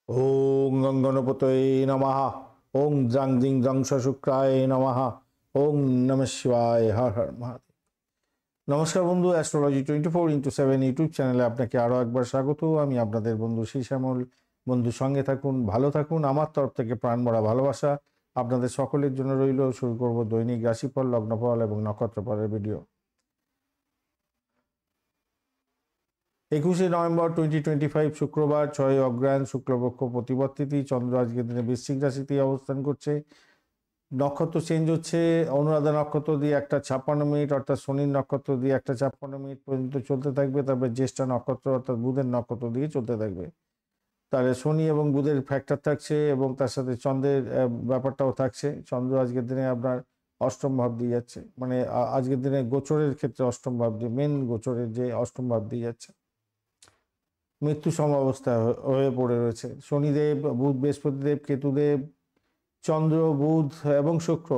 ওং গং গণপতয়ে নমঃ। ওং জাং জিং জং শুক্রায় নমঃ। ওং নমঃ শিবায়। হর হর মহাদেব। নমস্কার বন্ধু, অ্যাস্ট্রোলজি 24x7 ইউটিউব চ্যানেলে আপনাকে আরও একবার স্বাগত। আমি আপনাদের বন্ধু শ্যামল। বন্ধু সঙ্গে থাকুন, ভালো থাকুন। আমার তরফ থেকে প্রাণ ভরা ভালোবাসা আপনাদের সকলের জন্য রইল। শুরু করব দৈনিক রাশিফল, লগ্নফল এবং নক্ষত্রফলের ভিডিও। 21 নভেম্বর 2025 শুক্রবার, 6 অগ্রহায়ণ, শুক্লপক্ষ, প্রতিপদ তিথি। চন্দ্র আজকের দিনে বৃশ্চিক রাশিতে অবস্থান করছে। নক্ষত্র চেঞ্জ হচ্ছে। অনুরাধা নক্ষত্র দিয়ে 1:56 অর্থাৎ শনির নক্ষত্র দিয়ে 1:56 পর্যন্ত চলতে থাকবে। তারপরে জ্যেষ্ঠা নক্ষত্র অর্থাৎ বুধের নক্ষত্র দিয়ে চলতে থাকবে। তাহলে শনি এবং বুধের ফ্যাক্টর থাকছে এবং তার সাথে চন্দ্রের ব্যাপারটাও থাকছে। চন্দ্র আজকের দিনে আপনার অষ্টম ভাব দিয়ে যাচ্ছে, মানে আজকের দিনে গোচরের ক্ষেত্রে অষ্টম ভাব দিয়ে, মেন গোচরের যে অষ্টম ভাব দিয়ে যাচ্ছে। মৃত্যু সমাবস্থায় হয়ে পড়ে রয়েছে শনিদেব, বুধ, বৃহস্পতিদেব, কেতুদেব, চন্দ্র, বুধ এবং শুক্র,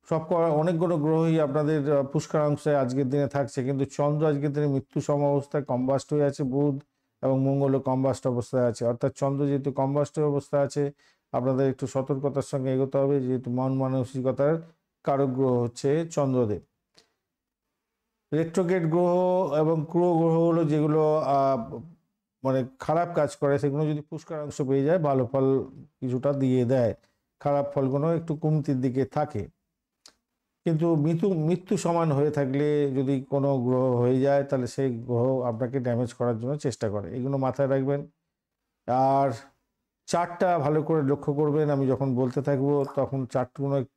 সব অনেকগুলো গ্রহই আপনাদের পুষ্করাংশে আজকের দিনে থাকছে। কিন্তু চন্দ্র আজকের দিনে মৃত্যু সমাবস্থায় কম্বাস্ট হয়ে আছে, বুধ এবং মঙ্গলও কম্বাস্ট অবস্থায় আছে। অর্থাৎ চন্দ্র যেহেতু কম্বাস্ট অবস্থা আছে, আপনাদের একটু সতর্কতার সঙ্গে এগোতে হবে, যেহেতু মন মানসিকতার কারক গ্রহ হচ্ছে চন্দ্রদেব। রেট্রোগেট গ্রহ এবং ক্রুয় গ্রহ হলো যেগুলো মানে খারাপ কাজ করে, সেগুলো যদি পুষ্করাংশ পেয়ে যায় ভালো ফল কিছুটা দিয়ে দেয়, খারাপ ফলগুলো একটু কমতির দিকে থাকে। কিন্তু মৃত্যু সমান হয়ে থাকলে যদি কোনো গ্রহ হয়ে যায়, তাহলে সেই গ্রহ আপনাকে ড্যামেজ করার জন্য চেষ্টা করে, এগুলো মাথায় রাখবেন। আর চার্টটা ভালো করে লক্ষ্য করবেন, আমি যখন বলতে থাকবো তখন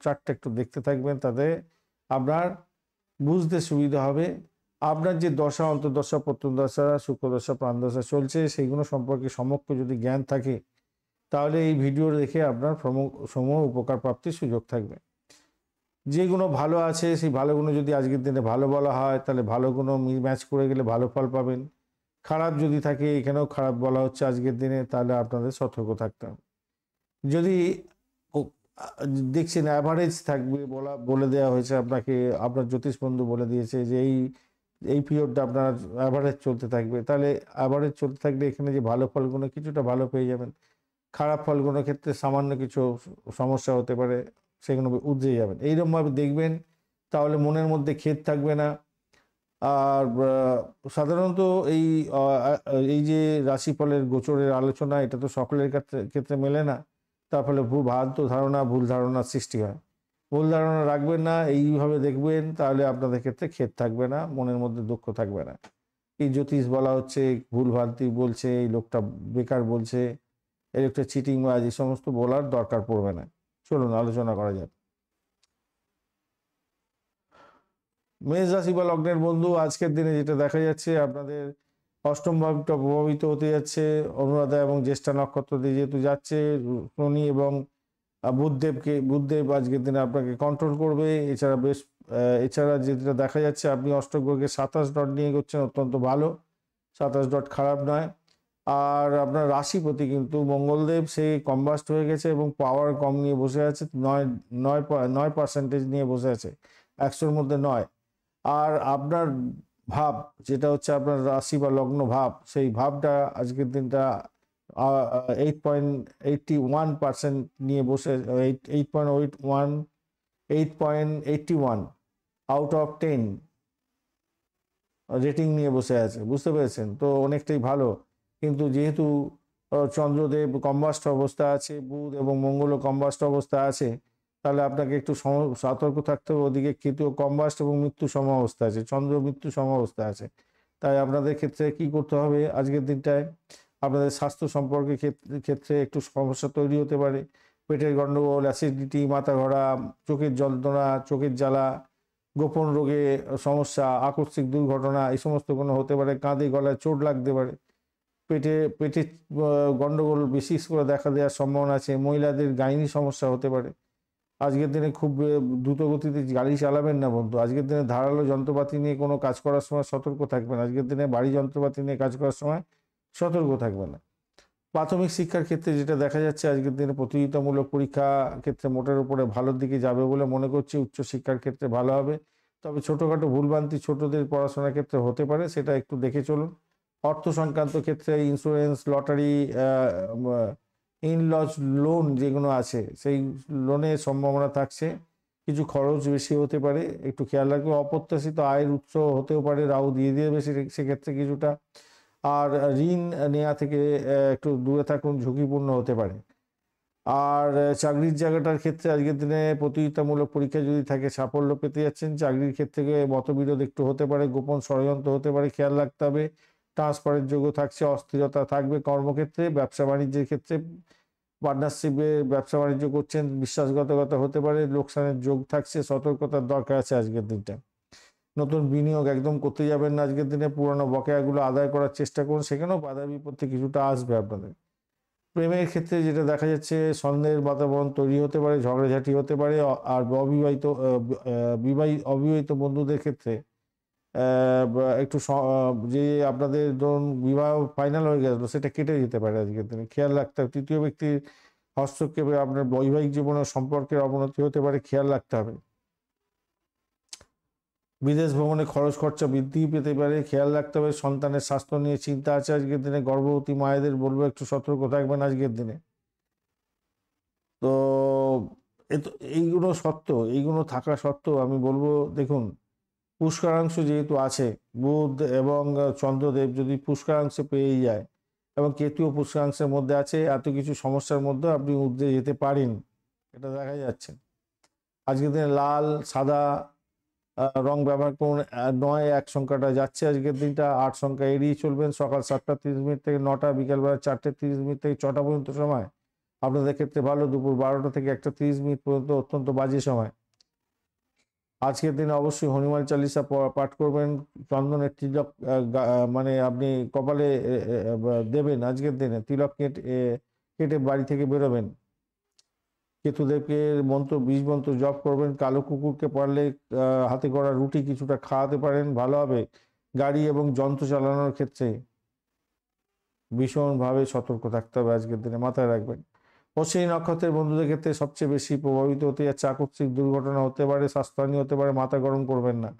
চার্টটা একটু দেখতে থাকবেন, তাতে আপনার বুঝতে সুবিধা হবে। আপনার যে দশা, অন্তর্দশা, প্রত্যন্তদশা, শুক্রদশা, প্রাণদশা চলছে, সেইগুলো সম্পর্কে সম্যক যদি জ্ঞান থাকে, তাহলে এই ভিডিও দেখে আপনার সমূহ উপকার প্রাপ্তির সুযোগ থাকবে। যেগুলো ভালো আছে সেই ভালোগুলো যদি আজকের দিনে ভালো বলা হয়, তাহলে ভালোগুলো ম্যাচ করে গেলে ভালো ফল পাবেন। খারাপ যদি থাকে, এখানেও খারাপ বলা হচ্ছে আজকের দিনে, তাহলে আপনাদের সতর্ক থাকতে হবে। যদি দেখছেন অ্যাভারেজ থাকবে বলে দেওয়া হয়েছে আপনাকে, আপনার জ্যোতিষ বন্ধু বলে দিয়েছে যে এই পিরিয়ডটা আপনার অ্যাভারেজ চলতে থাকবে, তাহলে অ্যাভারেজ চলতে থাকলে এখানে যে ভালো ফলগুলো কিছুটা ভালো পেয়ে যাবেন। খারাপ ফলগুলোর ক্ষেত্রে সামান্য কিছু সমস্যা হতে পারে, সেগুলো উদ্রে যাবেন। এইরকমভাবে দেখবেন, তাহলে মনের মধ্যে খেদ থাকবে না। আর সাধারণত এই যে রাশিফলের গোচরের আলোচনা, এটা তো সকলের ক্ষেত্রে মেলে না। তার ফলে ভুল ধারণার সৃষ্টি হয়। ভুল ধারণা রাখবেন না, এইভাবে দেখবেন, তাহলে আপনাদের ক্ষেত্রে খেদ থাকবে না, মনের মধ্যে দুঃখ থাকবে না। এই জ্যোতিষ বলা হচ্ছে, ভুলভ্রান্তি বলছে, এই লোকটা বেকার বলছে, এই লোকটা চিটিংবাজ, এই সমস্ত বলার দরকার পড়বে না। চলুন আলোচনা করা যাক। মেষ রাশি বা লগ্নের বন্ধু, আজকের দিনে যেটা দেখা যাচ্ছে, আপনাদের অষ্টম ভাবটা প্রভাবিত হতে যাচ্ছে। অনুরাধা এবং জ্যেষ্ঠা নক্ষত্র দিয়ে যেহেতু যাচ্ছে, শনি এবং বুধদেব আজকের দিনে আপনাকে কন্ট্রোল করবে। এছাড়া যেটা দেখা যাচ্ছে, আপনি অষ্টগ্রহকে 27 ডট নিয়ে এগোচ্ছেন, অত্যন্ত ভালো। 27 ডট খারাপ নয়। আর আপনার রাশিপতি কিন্তু মঙ্গলদেব, সে কম্বাস্ট হয়ে গেছে এবং পাওয়ার কম নিয়ে বসে আছে, 9% নিয়ে বসে আছে, 100-র মধ্যে 9। আর আপনার ভাব, যেটা হচ্ছে আপনার রাশি বা লগ্ন ভাব, সেই ভাবটা আজকের দিনটা 8.81% নিয়ে বসে, 8.81 আউট অফ 10 রেটিং নিয়ে বসে আছে, বুঝতে পেরেছেন তো, অনেকটাই ভালো। কিন্তু যেহেতু চন্দ্রদেব কম্বাস্ট অবস্থা আছে, বুধ এবং মঙ্গলও কম্বাস্ট অবস্থা আছে, তাহলে আপনাকে একটু সতর্ক থাকতে হবে। ওদিকে কেতু কম্বাস্ট এবং মৃত্যু সমাবস্থা আছে, চন্দ্র মৃত্যু সমাবস্থা আছে। তাই আপনাদের ক্ষেত্রে কি করতে হবে আজকের দিনটায়, আপনাদের স্বাস্থ্য সম্পর্কে ক্ষেত্রে একটু সমস্যা তৈরি হতে পারে। পেটের গণ্ডগোল, অ্যাসিডিটি, মাথা ঘোরা, চোখের যন্ত্রণা, চোখের জ্বালা, গোপন রোগে সমস্যা, আকস্মিক দুর্ঘটনা, এই সমস্ত কোনো হতে পারে। কাঁধে গলায় চোট লাগতে পারে। পেটে গণ্ডগোল বিশেষ করে দেখা দেওয়ার সম্ভাবনা আছে। মহিলাদের গাইনি সমস্যা হতে পারে। আজকের দিনে খুব দ্রুত গতিতে গাড়ি চালাবেন না বন্ধু। আজকের দিনে ধারালো যন্ত্রপাতি নিয়ে কোনো কাজ করার সময় সতর্ক থাকবেন। আজকের দিনে ভারী যন্ত্রপাতি নিয়ে কাজ করার সময় সতর্ক থাকবেন না। প্রাথমিক শিক্ষার ক্ষেত্রে যেটা দেখা যাচ্ছে, আজকের দিনে প্রতিযোগিতামূলক পরীক্ষা ক্ষেত্রে মোটের উপরে ভালোর দিকে যাবে বলে মনে করছি। উচ্চশিক্ষার ক্ষেত্রে ভালো হবে, তবে ছোটোখাটো ভুলভ্রান্তি ছোটদের পড়াশোনার ক্ষেত্রে হতে পারে, সেটা একটু দেখে চলুন। অর্থ সংক্রান্ত ক্ষেত্রে ইন্স্যুরেন্স, লটারি, ইনলজ লোন যেগুলো আছে সেই লোনের সম্ভাবনা থাকছে। কিছু খরচ বেশি হতে পারে, একটু খেয়াল রাখবে। অপ্রত্যাশিত আয়ের উৎস হতেও পারে, রাহু দিয়ে দেবে সেক্ষেত্রে কিছুটা। আর ঋণ নেওয়া থেকে একটু দূরে থাকুন, ঝুঁকিপূর্ণ হতে পারে। আর চাকরির জায়গাটার ক্ষেত্রে আজকের দিনে প্রতিযোগিতামূলক পরীক্ষা যদি থাকে সাফল্য পেতে যাচ্ছেন। চাকরির ক্ষেত্রে মতবিরোধ একটু হতে পারে, গোপন ষড়যন্ত্র হতে পারে, খেয়াল রাখতে হবে। ট্রান্সফারের যোগ্য থাকছে, অস্থিরতা থাকবে কর্মক্ষেত্রে। ব্যবসা বাণিজ্যের ক্ষেত্রে পার্টনারশিপে ব্যবসা বাণিজ্য করছেন, বিশ্বাসঘাতকতা হতে পারে, লোকসানের যোগ থাকছে, সতর্কতার দরকার আছে আজকের দিনটা। নতুন বিনিয়োগ একদম করতে যাবেন না আজকের দিনে, পুরনো বকেয়াগুলো আদায় করার চেষ্টা করুন, সেখানেও বাধা বিপত্তি কিছুটা আসবে আপনাদের। প্রেমের ক্ষেত্রে যেটা দেখা যাচ্ছে, সন্দেহের বাতাবরণ তৈরি হতে পারে, ঝগড়াঝাটি হতে পারে। আর অবিবাহিত বন্ধুদের ক্ষেত্রে একটু যে আপনাদের ধরুন বিবাহ ফাইনাল হয়ে গেল সেটা কেটে যেতে পারে আজকের দিনে, খেয়াল রাখতে হবে। তৃতীয় ব্যক্তির হস্তক্ষেপে আপনার বৈবাহিক জীবনের সম্পর্কের অবনতি হতে পারে, খেয়াল রাখতে হবে। বিদেশ ভ্রমণে খরচ খরচা বৃদ্ধি পেতে পারে, খেয়াল রাখতে হবে। সন্তানের স্বাস্থ্য নিয়ে চিন্তা আছে আজকের দিনে। গর্ভবতী মায়েদের বলবো একটু সতর্ক থাকবেন আজকের দিনে। তো এইগুলো সত্ত্বেও, এইগুলো থাকা সত্ত্বেও আমি বলবো দেখুন, পুষ্করাংশ যেহেতু আছে, বুধ এবং চন্দ্রদেব যদি পুষ্করাংশে পেয়ে যায় এবং কেতুও পুষ্করাংশের মধ্যে আছে, এত কিছু সমস্যার মধ্যে আপনি উঠতে যেতে পারেন, এটা দেখা যাচ্ছে। আজকের দিনে লাল সাদা রং ব্যবহার করুন। 9-1 সংখ্যাটা যাচ্ছে আজকের দিনটা। 8 সংখ্যা এড়িয়ে চলবেন। সকাল 7:30 থেকে 9টা, বিকালবেলা 4:30 থেকে 6টা পর্যন্ত সময় আপনাদের ক্ষেত্রে ভালো। দুপুর 12টা থেকে 1:30 পর্যন্ত অত্যন্ত বাজে সময়। আজকের দিনে অবশ্যই হনুমান চালিসা পাঠ করবেন। চন্দনের তিলক মানে আপনি কপালে দেবেন আজকের দিনে। তিলক কেটে বাড়ি থেকে বেরোবেন। কেতুদেবকে বীজ মন্ত্র জপ করবেন। কালো কুকুরকে পারলে হাতে করা রুটি কিছুটা খাওয়াতে পারেন, ভালো হবে। গাড়ি এবং যন্ত্র চালানোর ক্ষেত্রে ভীষণভাবে সতর্ক থাকতে হবে আজকের দিনে, মাথায় রাখবেন। অশ্বিনী নক্ষত্রের বন্ধুদের ক্ষেত্রে সবচেয়ে বেশি প্রভাবিত হতে যাচ্ছে। আকস্মিক দুর্ঘটনা হতে পারে, স্বাস্থ্যহানি হতে পারে, মাথা গরম করবেন না।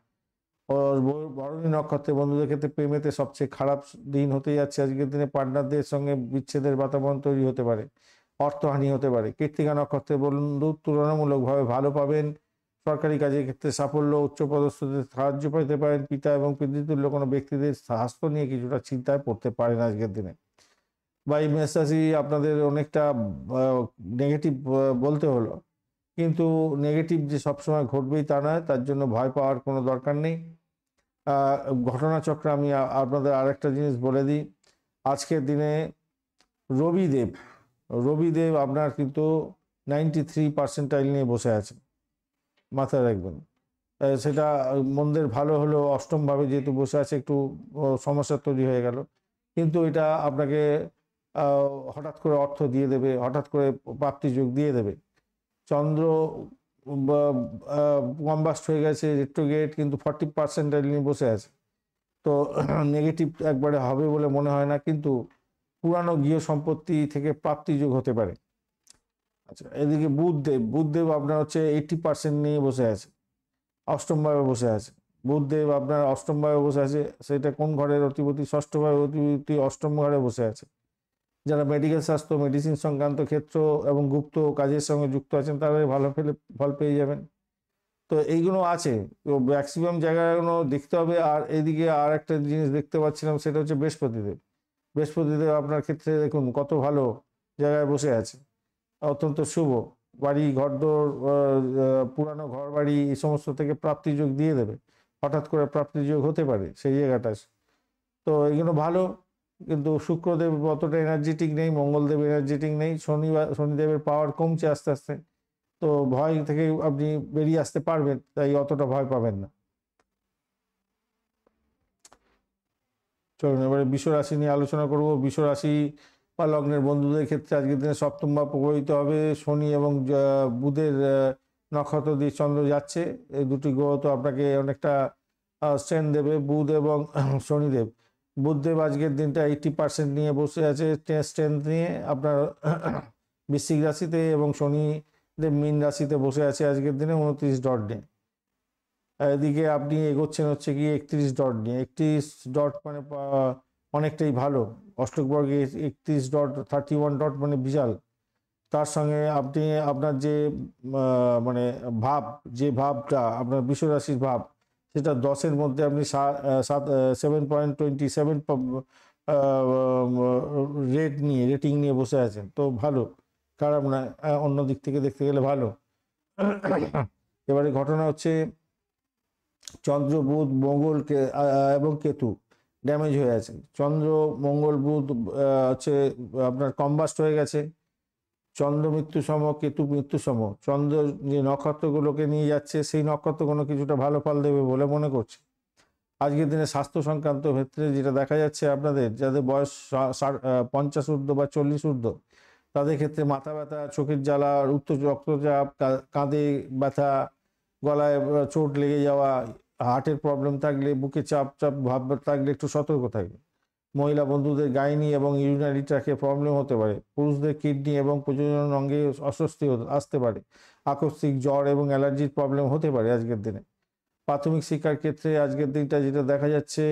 ভরণী নক্ষত্রের বন্ধুদের ক্ষেত্রে প্রেমেতে সবচেয়ে খারাপ দিন হতে যাচ্ছে আজকের দিনে। পার্টনারদের সঙ্গে বিচ্ছেদের বাতাবরণ তৈরি হতে পারে, অর্থহানি হতে পারে। কৃত্তিকা নক্ষত্রের বন্ধু তুলনামূলকভাবে ভালো পাবেন। সরকারি কাজের ক্ষেত্রে সাফল্য, উচ্চপদস্থদের সাহায্য পেতে পারেন। পিতা এবং পিতৃতুল্য কোনো ব্যক্তিদের স্বাস্থ্য নিয়ে কিছুটা চিন্তায় পড়তে পারেন আজকের দিনে। বা এই মেসেজই আপনাদের অনেকটা নেগেটিভ বলতে হলো, কিন্তু নেগেটিভ যে সবসময় ঘটবেই তা নয়, তার জন্য ভয় পাওয়ার কোনো দরকার নেই। ঘটনাচক্রে আমি আপনাদের আরেকটা জিনিস বলে দিই। আজকের দিনে রবিদেব আপনার কিন্তু 93% নিয়ে বসে আছে, মাথায় রাখবেন। সেটা মন্দের ভালো হলেও অষ্টমভাবে যেহেতু বসে আছে একটু সমস্যা তৈরি হয়ে গেল। কিন্তু এটা আপনাকে হঠাৎ করে অর্থ দিয়ে দেবে, হঠাৎ করে প্রাপ্তি যোগ দিয়ে দেবে। চন্দ্র কম্বাস্ট হয়ে গেছে, রেট্রোগেট, কিন্তু 40% নিয়ে বসে আছে। তো নেগেটিভ একবারে হবে বলে মনে হয় না, কিন্তু পুরানো গৃহ সম্পত্তি থেকে প্রাপ্তি যোগ হতে পারে। আচ্ছা, এদিকে বুধদেব আপনার হচ্ছে 80% নিয়ে বসে আছে, অষ্টমভাবে বসে আছে। বুধদেব আপনার অষ্টমভাবে বসে আছে, সেটা কোন ঘরের অধিপতি? ষষ্ঠভাবে অধিপতি অষ্টম ঘরে বসে আছে। যারা মেডিকেল স্বাস্থ্য, মেডিসিন সংক্রান্ত ক্ষেত্র এবং গুপ্ত কাজের সঙ্গে যুক্ত আছেন তারা ভালো ফল পেয়ে যাবেন। তো এইগুলো আছে, তো ম্যাক্সিমাম জায়গাগুলো দেখতে হবে। আর এদিকে আর একটা জিনিস দেখতে পাচ্ছিলাম, সেটা হচ্ছে বৃহস্পতিদেব আপনার ক্ষেত্রে দেখুন কত ভালো জায়গায় বসে আছে, অত্যন্ত শুভ। বাড়ি ঘরদোর, পুরানো ঘর বাড়ি এই সমস্ত থেকে প্রাপ্তিযোগ দিয়ে দেবে, হঠাৎ করে প্রাপ্তিযোগ হতে পারে সেই জায়গাটা। তো এগুলো ভালো, কিন্তু শুক্রদেব অতটা এনার্জেটিক নেই, মঙ্গলদেব এনার্জেটিক নেই, শনিদেবের পাওয়ার কমছে আস্তে আস্তে। তো ভয় থেকে আপনি বেরিয়ে আসতে পারবেন, তাই অতটা ভয় পাবেন না। চলুন এবারে বৃষ রাশি নিয়ে আলোচনা করব। বৃষ রাশি বা লগ্নের বন্ধুদের ক্ষেত্রে আজকের দিনে সপ্তম ভাব প্রভাবিত হবে। শনি এবং বুধের নক্ষত্র দিয়ে চন্দ্র যাচ্ছে, এই দুটি গ্রহ তো আপনাকে অনেকটা স্ট্রেন্থ দেবে, বুধ এবং শনিদেব। বুধদেব আজকের দিনটা 80% নিয়ে বসে আছে স্ট্রেন্থ নিয়ে আপনার বৃশ্চিক রাশিতে, এবং শনিদেব মীন রাশিতে বসে আছে আজকের দিনে 29 ডট নিয়ে। এদিকে আপনি এগোচ্ছেন হচ্ছে কি 31 ডট নিয়ে। 31 ডট মানে অনেকটাই ভালো। অষ্টক বর্গে 31.31 মানে বিশাল। তার সঙ্গে আপনি আপনার যে মানে ভাব, যে ভাবটা আপনার বিশ্বরাশির ভাব, সেটা 10-এর মধ্যে আপনি 7.27 রেটিং নিয়ে বসে আছেন, তো ভালো, খারাপ না, অন্য দিক থেকে দেখতে গেলে ভালো। এবারে ঘটনা হচ্ছে চন্দ্র, বুধ, মঙ্গল এবং কেতু ড্যামেজ হয়ে আছে। চন্দ্র, মঙ্গল, বুধ হচ্ছে আপনার কম্বাস্ট হয়ে গেছে। চন্দ্র মৃত্যু সম, কেতু মৃত্যু সম। চন্দ্র যে নক্ষত্রগুলোকে নিয়ে যাচ্ছে, সেই নক্ষত্রগুলো কিছুটা ভালো ফল দেবে বলে মনে করছে। আজকের দিনে স্বাস্থ্য সংক্রান্ত ক্ষেত্রে যেটা দেখা যাচ্ছে, আপনাদের যাদের বয়স 50 ঊর্ধ্ব বা 40 ঊর্ধ্ব, তাদের ক্ষেত্রে মাথা ব্যথা, চোখের জ্বালা, উচ্চ রক্তচাপ, কাঁধে ব্যথা, গলায় চোট লেগে যাওয়া, হার্টের প্রবলেম থাকলে, বুকে চাপ চাপ ভাব থাকলে একটু সতর্ক থাকবে। মহিলা বন্ধুদের গাইনি এবং ইউরিনারি ট্র্যাকে প্রবলেম হতে পারে। পুরুষদের কিডনি এবং প্রজনন অঙ্গে অস্বস্তি আসতে পারে। আকস্মিক জ্বর এবং অ্যালার্জির প্রবলেম হতে পারে আজকের দিনে। প্রাথমিক শিক্ষার ক্ষেত্রে আজকের দিনটা যেটা দেখা যাচ্ছে,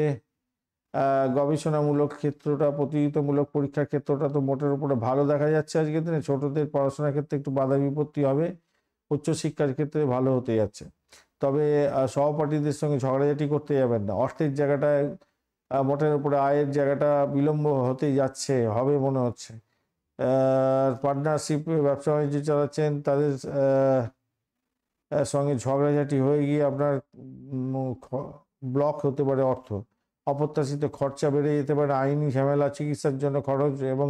গবেষণামূলক ক্ষেত্রটা, প্রতিযোগিতামূলক পরীক্ষার ক্ষেত্রটা তো মোটের উপরে ভালো দেখা যাচ্ছে আজকের দিনে। ছোটদের পড়াশোনার ক্ষেত্রে একটু বাধা বিপত্তি হবে, উচ্চশিক্ষার ক্ষেত্রে ভালো হতে যাচ্ছে। তবে সহপাঠীদের সঙ্গে ঝগড়াঝাটি করতে যাবেন না। অর্থের জায়গাটায় মোটের উপরে আয়ের জায়গাটা বিলম্ব হতেই যাচ্ছে, হবে মনে হচ্ছে। পার্টনারশিপ, ব্যবসা বাণিজ্য চালাচ্ছেন, তাদের সঙ্গে ঝগড়াঝাটি হয়ে গিয়ে আপনার ব্লক হতে পারে অর্থ। অপ্রত্যাশিত খরচা বেড়ে যেতে পারে, আইনি ঝামেলা, চিকিৎসার জন্য খরচ এবং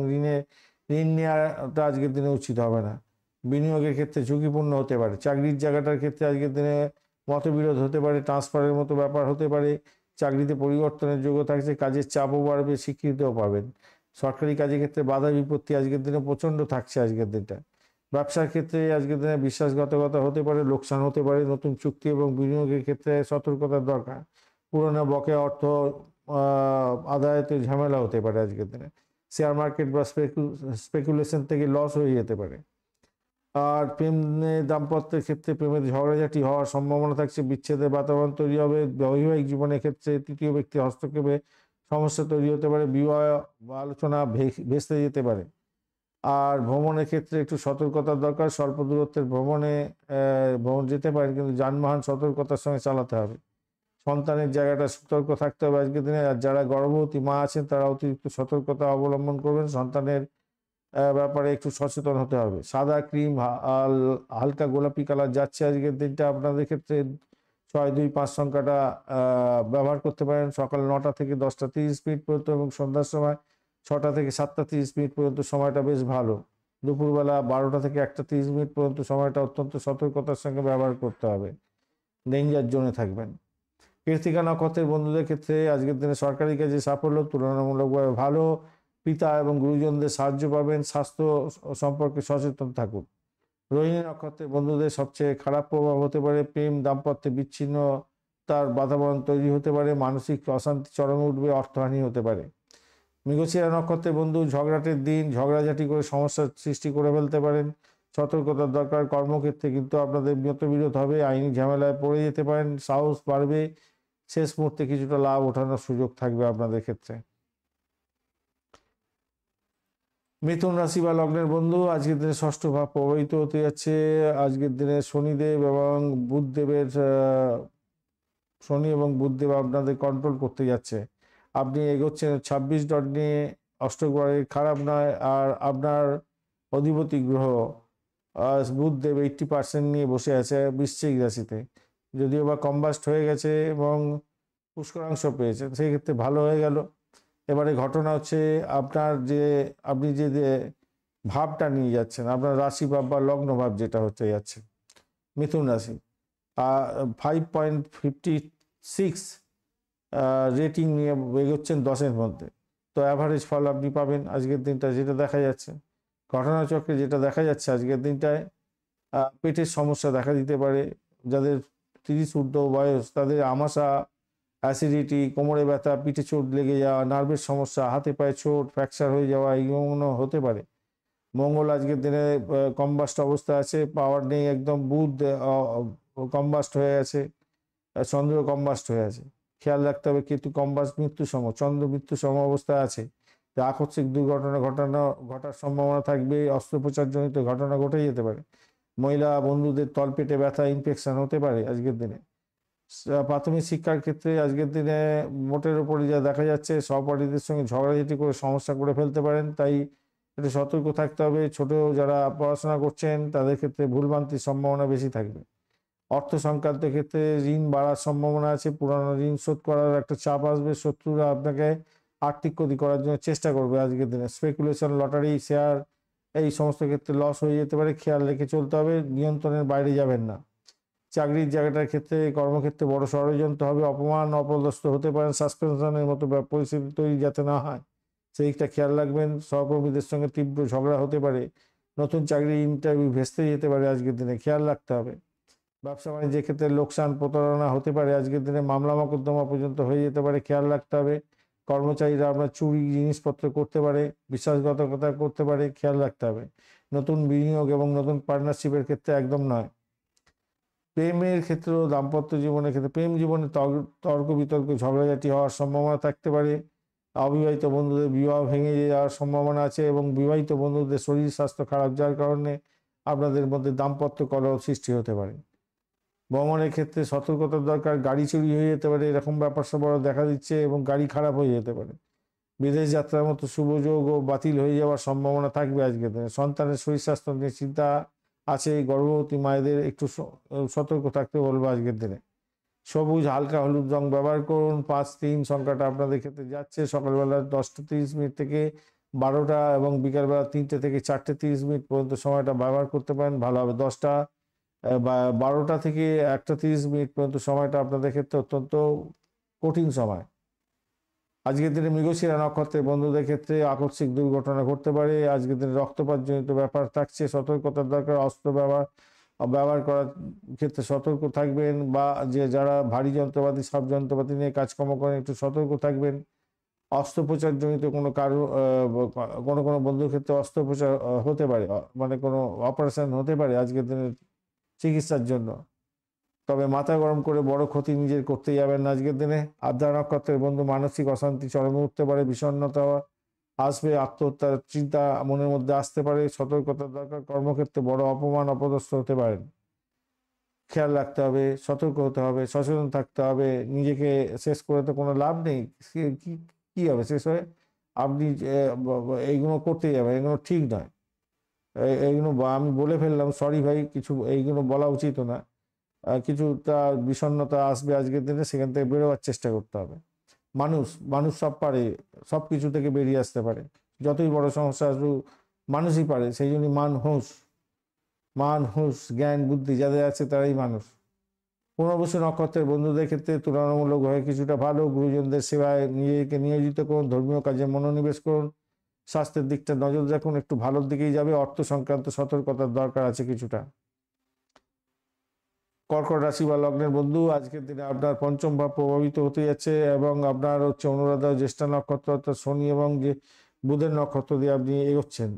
ঋণ নেওয়াটা আজকের দিনে উচিত হবে না। বিনিয়োগের ক্ষেত্রে ঝুঁকিপূর্ণ হতে পারে। চাকরির জায়গাটার ক্ষেত্রে আজকের দিনে মতবিরোধ হতে পারে, ট্রান্সফারের মতো ব্যাপার হতে পারে। চাকরিতে পরিবর্তনের যোগ্য থাকছে, কাজের চাপও বাড়বে, স্বীকৃতিও পাবেন। সরকারি কাজের ক্ষেত্রে বাধা বিপত্তি আজকের দিনে প্রচণ্ড থাকছে আজকের দিনটা। ব্যবসার ক্ষেত্রে আজকের দিনে বিশ্বাসঘাতকতা হতে পারে, লোকসান হতে পারে। নতুন চুক্তি এবং বিনিয়োগের ক্ষেত্রে সতর্কতার দরকার। পুরোনো বকেয়া অর্থ আদায়তে ঝামেলা হতে পারে আজকের দিনে। শেয়ার মার্কেট বা স্পেকুলেশন থেকে লস হয়ে যেতে পারে। আর দাম্পত্যের ক্ষেত্রে প্রেমের ঝগড়াঝাটি হওয়ার সম্ভাবনা থাকছে, বিচ্ছেদের বাতাবরণ তৈরি হবে। বৈবাহিক জীবনের ক্ষেত্রে তৃতীয় ব্যক্তি হস্তক্ষেপে সমস্যা তৈরি হতে পারে, বিবাহ বা আলোচনা ভেস্তে যেতে পারে। আর ভ্রমণের ক্ষেত্রে একটু সতর্কতার দরকার। স্বল্প দূরত্বের ভ্রমণ যেতে পারেন, কিন্তু যানবাহন সতর্কতার সঙ্গে চালাতে হবে। সন্তানের জায়গাটা সতর্ক থাকতে হবে আজকের দিনে। আর যারা গর্ভবতী মা আছেন, তারা অতিরিক্ত সতর্কতা অবলম্বন করবেন। সন্তানের ব্যাপারে একটু সচেতন হতে হবে। সাদা ক্রিম, হালকা গোলাপি কালার যাচ্ছে আজকের দিনটা আপনাদের ক্ষেত্রে। 625 সংখ্যাটা ব্যবহার করতে পারেন। সকাল 9টা থেকে 10টা 30 মিনিট পর্যন্ত এবং সন্ধ্যার সময় 6টা থেকে 7টা 30 মিনিট পর্যন্ত সময়টা বেশ ভালো। দুপুরবেলা 12টা থেকে 1টা 30 মিনিট পর্যন্ত সময়টা অত্যন্ত সতর্কতার সঙ্গে ব্যবহার করতে হবে। ডেঞ্জার জোনে থাকবেন। কৃত্তিকা নক্ষত্রের বন্ধুদের ক্ষেত্রে আজকের দিনে সরকারি কাজে সাফল্য তুলনামূলকভাবে ভালো। পিতা এবং গুরুজনদের সাহায্য পাবেন। স্বাস্থ্য সম্পর্কে সচেতন থাকুন। রোহিণী নক্ষত্রের বন্ধুদের সবচেয়ে খারাপ প্রভাব হতে পারে প্রেম দাম্পত্যে বিচ্ছিন্নতার বাতাবরণ তৈরি হতে পারে, মানসিক অশান্তি চরমে উঠবে, অর্থহানি হতে পারে। মৃগশিরা নক্ষত্রের বন্ধু ঝগড়াটের দিন, ঝগড়াঝাটি করে সমস্যার সৃষ্টি করে ফেলতে পারেন। সতর্কতার দরকার। কর্মক্ষেত্রে কিন্তু আপনাদের মতবিরোধ হবে, আইনি ঝামেলায় পড়ে যেতে পারেন, সাহস বাড়বে, শেষ মুহূর্তে কিছুটা লাভ ওঠানোর সুযোগ থাকবে আপনাদের ক্ষেত্রে। মিথুন রাশি বা লগ্নের বন্ধু, আজকের দিনে ষষ্ঠ ভাব প্রভাবিত হতে যাচ্ছে। আজকের দিনে শনি এবং বুধদেব আপনাদের কন্ট্রোল করতে যাচ্ছে। আপনি এগোচ্ছেন 26 ডট নিয়ে, অষ্টক ভাবে খারাপ নয়। আর আপনার অধিপতি গ্রহ বুধদেব 80% নিয়ে বসে আছে বৃশ্চিক রাশিতে, যদিও বা কম্বাস্ট হয়ে গেছে এবং পুষ্করাংশ পেয়েছেন, সেই ক্ষেত্রে ভালো হয়ে গেল। এবারে ঘটনা হচ্ছে আপনি যে ভাবটা নিয়ে যাচ্ছেন, আপনার রাশি ভাব বা লগ্ন ভাব যেটা হতে যাচ্ছে মিথুন রাশি, 5.56 রেটিং নিয়ে এগোচ্ছেন 10-এর মধ্যে। তো অ্যাভারেজ ফল আপনি পাবেন আজকের দিনটা, যেটা দেখা যাচ্ছে ঘটনাচক্রে, যেটা দেখা যাচ্ছে আজকের দিনটায় পেটের সমস্যা দেখা দিতে পারে। যাদের 30 ঊর্ধ্ব বয়স, তাদের আমাশা, অ্যাসিডিটি, কোমরে ব্যথা, পিঠে চোট লেগে যাওয়া, নার্ভের সমস্যা, হাতে পায়ে চোট, ফ্র্যাকচার হয়ে যাওয়া, এইগুলো হতে পারে। মঙ্গল আজকের দিনে কম্বাস্ট অবস্থা আছে, পাওয়ার নেই একদম। বুধ কম্বাস্ট হয়ে আছে, চন্দ্র কম্বাস্ট হয়ে আছে। খেয়াল রাখতে হবে কেতু কম্বাস মৃত্যু সম, চন্দ্র মৃত্যু সম অবস্থায় আছে, তো আকস্মিক দুর্ঘটনা ঘটার সম্ভাবনা থাকবে, অস্ত্রোপচারজনিত ঘটনা ঘটে যেতে পারে, মহিলা বন্ধুদের তলপেটে ব্যথা, ইনফেকশন হতে পারে আজকের দিনে। প্রাথমিক শিক্ষার ক্ষেত্রে আজকের দিনে মোটের উপরে যা দেখা যাচ্ছে, সহপাঠীদের সঙ্গে ঝগড়াঝাটি করে সমস্যা করে ফেলতে পারেন, তাই একটু সতর্ক থাকতে হবে। ছোট যারা পড়াশোনা করছেন তাদের ক্ষেত্রে ভুলভ্রান্তির সম্ভাবনা বেশি থাকবে। অর্থ সংক্রান্ত ক্ষেত্রে ঋণ বাড়ার সম্ভাবনা আছে, পুরানো ঋণ শোধ করার একটা চাপ আসবে, শত্রুরা আপনাকে আর্থিক ক্ষতি করার জন্য চেষ্টা করবে আজকের দিনে। স্পেকুলেশন, লটারি, শেয়ার এই সমস্ত ক্ষেত্রে লস হয়ে যেতে পারে, খেয়াল রেখে চলতে হবে, নিয়ন্ত্রণের বাইরে যাবেন না। চাকরির জায়গাটার ক্ষেত্রে, কর্মক্ষেত্রে বড় ষড়যন্ত্র হবে, অপমান অপদস্থ হতে পারেন, সাসপেনশনের মতো পরিস্থিতি তৈরি যাতে না হয় সেইটা খেয়াল রাখবেন। সহকর্মীদের সঙ্গে তীব্র ঝগড়া হতে পারে, নতুন চাকরির ইন্টারভিউ ভেস্তে যেতে পারে আজকের দিনে, খেয়াল রাখতে হবে। ব্যবসা বাণিজ্যের ক্ষেত্রে লোকসান প্রতারণা হতে পারে আজকের দিনে, মামলা মোকদ্দমা পর্যন্ত হয়ে যেতে পারে, খেয়াল রাখতে হবে। কর্মচারীরা আপনার চুরি জিনিসপত্র করতে পারে, বিশ্বাসঘাতকতা করতে পারে, খেয়াল রাখতে হবে। নতুন বিনিয়োগ এবং নতুন পার্টনারশিপের ক্ষেত্রে একদম নয়। প্রেমের ক্ষেত্রেও, দাম্পত্য জীবনের ক্ষেত্রে, প্রেম জীবনে তর্ক বিতর্ক ঝগড়াঝাটি হওয়ার সম্ভাবনা থাকতে পারে, অবিবাহিত বন্ধুদের বিবাহ ভেঙে যাওয়ার সম্ভাবনা আছে, এবং বিবাহিত বন্ধুদের শরীর স্বাস্থ্য খারাপ যাওয়ার কারণে আপনাদের মধ্যে দাম্পত্য কলহ সৃষ্টি হতে পারে। ভ্রমণের ক্ষেত্রে সতর্কতার দরকার, গাড়ি চুরি হয়ে যেতে পারে, এরকম ব্যাপার স্যাপার দেখা দিচ্ছে, এবং গাড়ি খারাপ হয়ে যেতে পারে। বিদেশ যাত্রার মতো শুভযোগও বাতিল হয়ে যাওয়ার সম্ভাবনা থাকবে আজকের দিনে। সন্তানের শরীর স্বাস্থ্য নিয়ে চিন্তা আছে, গর্ভবতী মায়েদের একটু সতর্ক থাকতে বলবো আজকের দিনে। সবুজ হালকা হলুদ রং ব্যবহার করুন। 5-3 সংখ্যাটা আপনাদের ক্ষেত্রে যাচ্ছে। সকালবেলা 10টা 30 মিনিট থেকে 12টা এবং বিকালবেলা 3টে থেকে 4টে 30 মিনিট পর্যন্ত সময়টা ব্যবহার করতে পারেন, ভালো হবে। 10টা বা 12টা থেকে 1টা 30 মিনিট পর্যন্ত সময়টা আপনাদের ক্ষেত্রে অত্যন্ত কঠিন সময়। আজকের দিনে মৃগশিরা নক্ষত্রের বন্ধুদের ক্ষেত্রে আকস্মিক দুর্ঘটনা ঘটতে পারে। আজকের দিনে রক্তপাতজনিত ব্যাপার থাকছে, সতর্কতার দরকার। অস্ত্র ব্যবহার করার ক্ষেত্রে সতর্ক থাকবেন, বা যারা ভারী যন্ত্রপাতি, সব যন্ত্রপাতি নিয়ে কাজকর্ম করেন একটু সতর্ক থাকবেন। অস্ত্রোপচারজনিত কোনো কোনো বন্ধুর ক্ষেত্রে অস্ত্রোপচার হতে পারে, মানে কোনো অপারেশন হতে পারে আজকের দিনে চিকিৎসার জন্য। তবে মাথা গরম করে বড় ক্ষতি নিজের করতে যাবেন না আজকের দিনে। আদ্রা নক্ষত্রের বন্ধু মানসিক অশান্তি চরমে উঠতে পারে, বিষণ্ণতা আসবে, আত্মহত্যার চিন্তা মনের মধ্যে আসতে পারে, সতর্কতার দরকার। কর্মক্ষেত্রে বড় অপমান অপদস্থ হতে পারেন, খেয়াল রাখতে হবে, সতর্ক হতে হবে, সচেতন থাকতে হবে। নিজেকে শেষ করে তো কোনো লাভ নেই, কি হবে শেষ হয়ে? আপনি এইগুলো করতে যাবেন, এগুলো ঠিক নয়। এইগুলো আমি বলে ফেললাম, সরি ভাই, কিছু এইগুলো বলা উচিত না। কিছুটা বিষণ্ণতা আসবে আজকের দিনে, সেখান থেকে বেরোবার চেষ্টা করতে হবে। মানুষ সব পারে, সব কিছু থেকে বেরিয়ে আসতে পারে। যতই বড় সমস্যা আসুক, মানুষই পারে। সেই জন্যই মান হুঁশ জ্ঞান বুদ্ধি যাদের আছে তারাই মানুষ। পুনর্বসু নক্ষত্রের বন্ধুদের ক্ষেত্রে তুলনামূলকভাবে কিছুটা ভালো। গুরুজনদের সেবায় নিজেকে নিয়োজিত করুন, ধর্মীয় কাজে মনোনিবেশ করুন, স্বাস্থ্যের দিকটা নজর রাখুন, একটু ভালোর দিকেই যাবে। অর্থ সংক্রান্ত সতর্কতার দরকার আছে কিছুটা। কর্কট রাশি বা লগ্নের বন্ধু, আজকের দিনে আপনার পঞ্চম ভাব প্রভাবিত হতে যাচ্ছে, এবং আপনার হচ্ছে অনুরাধা জ্যেষ্ঠা নক্ষত্র, অর্থাৎ শনি এবং যে বুধের নক্ষত্র দিয়ে আপনি এগোচ্ছেন।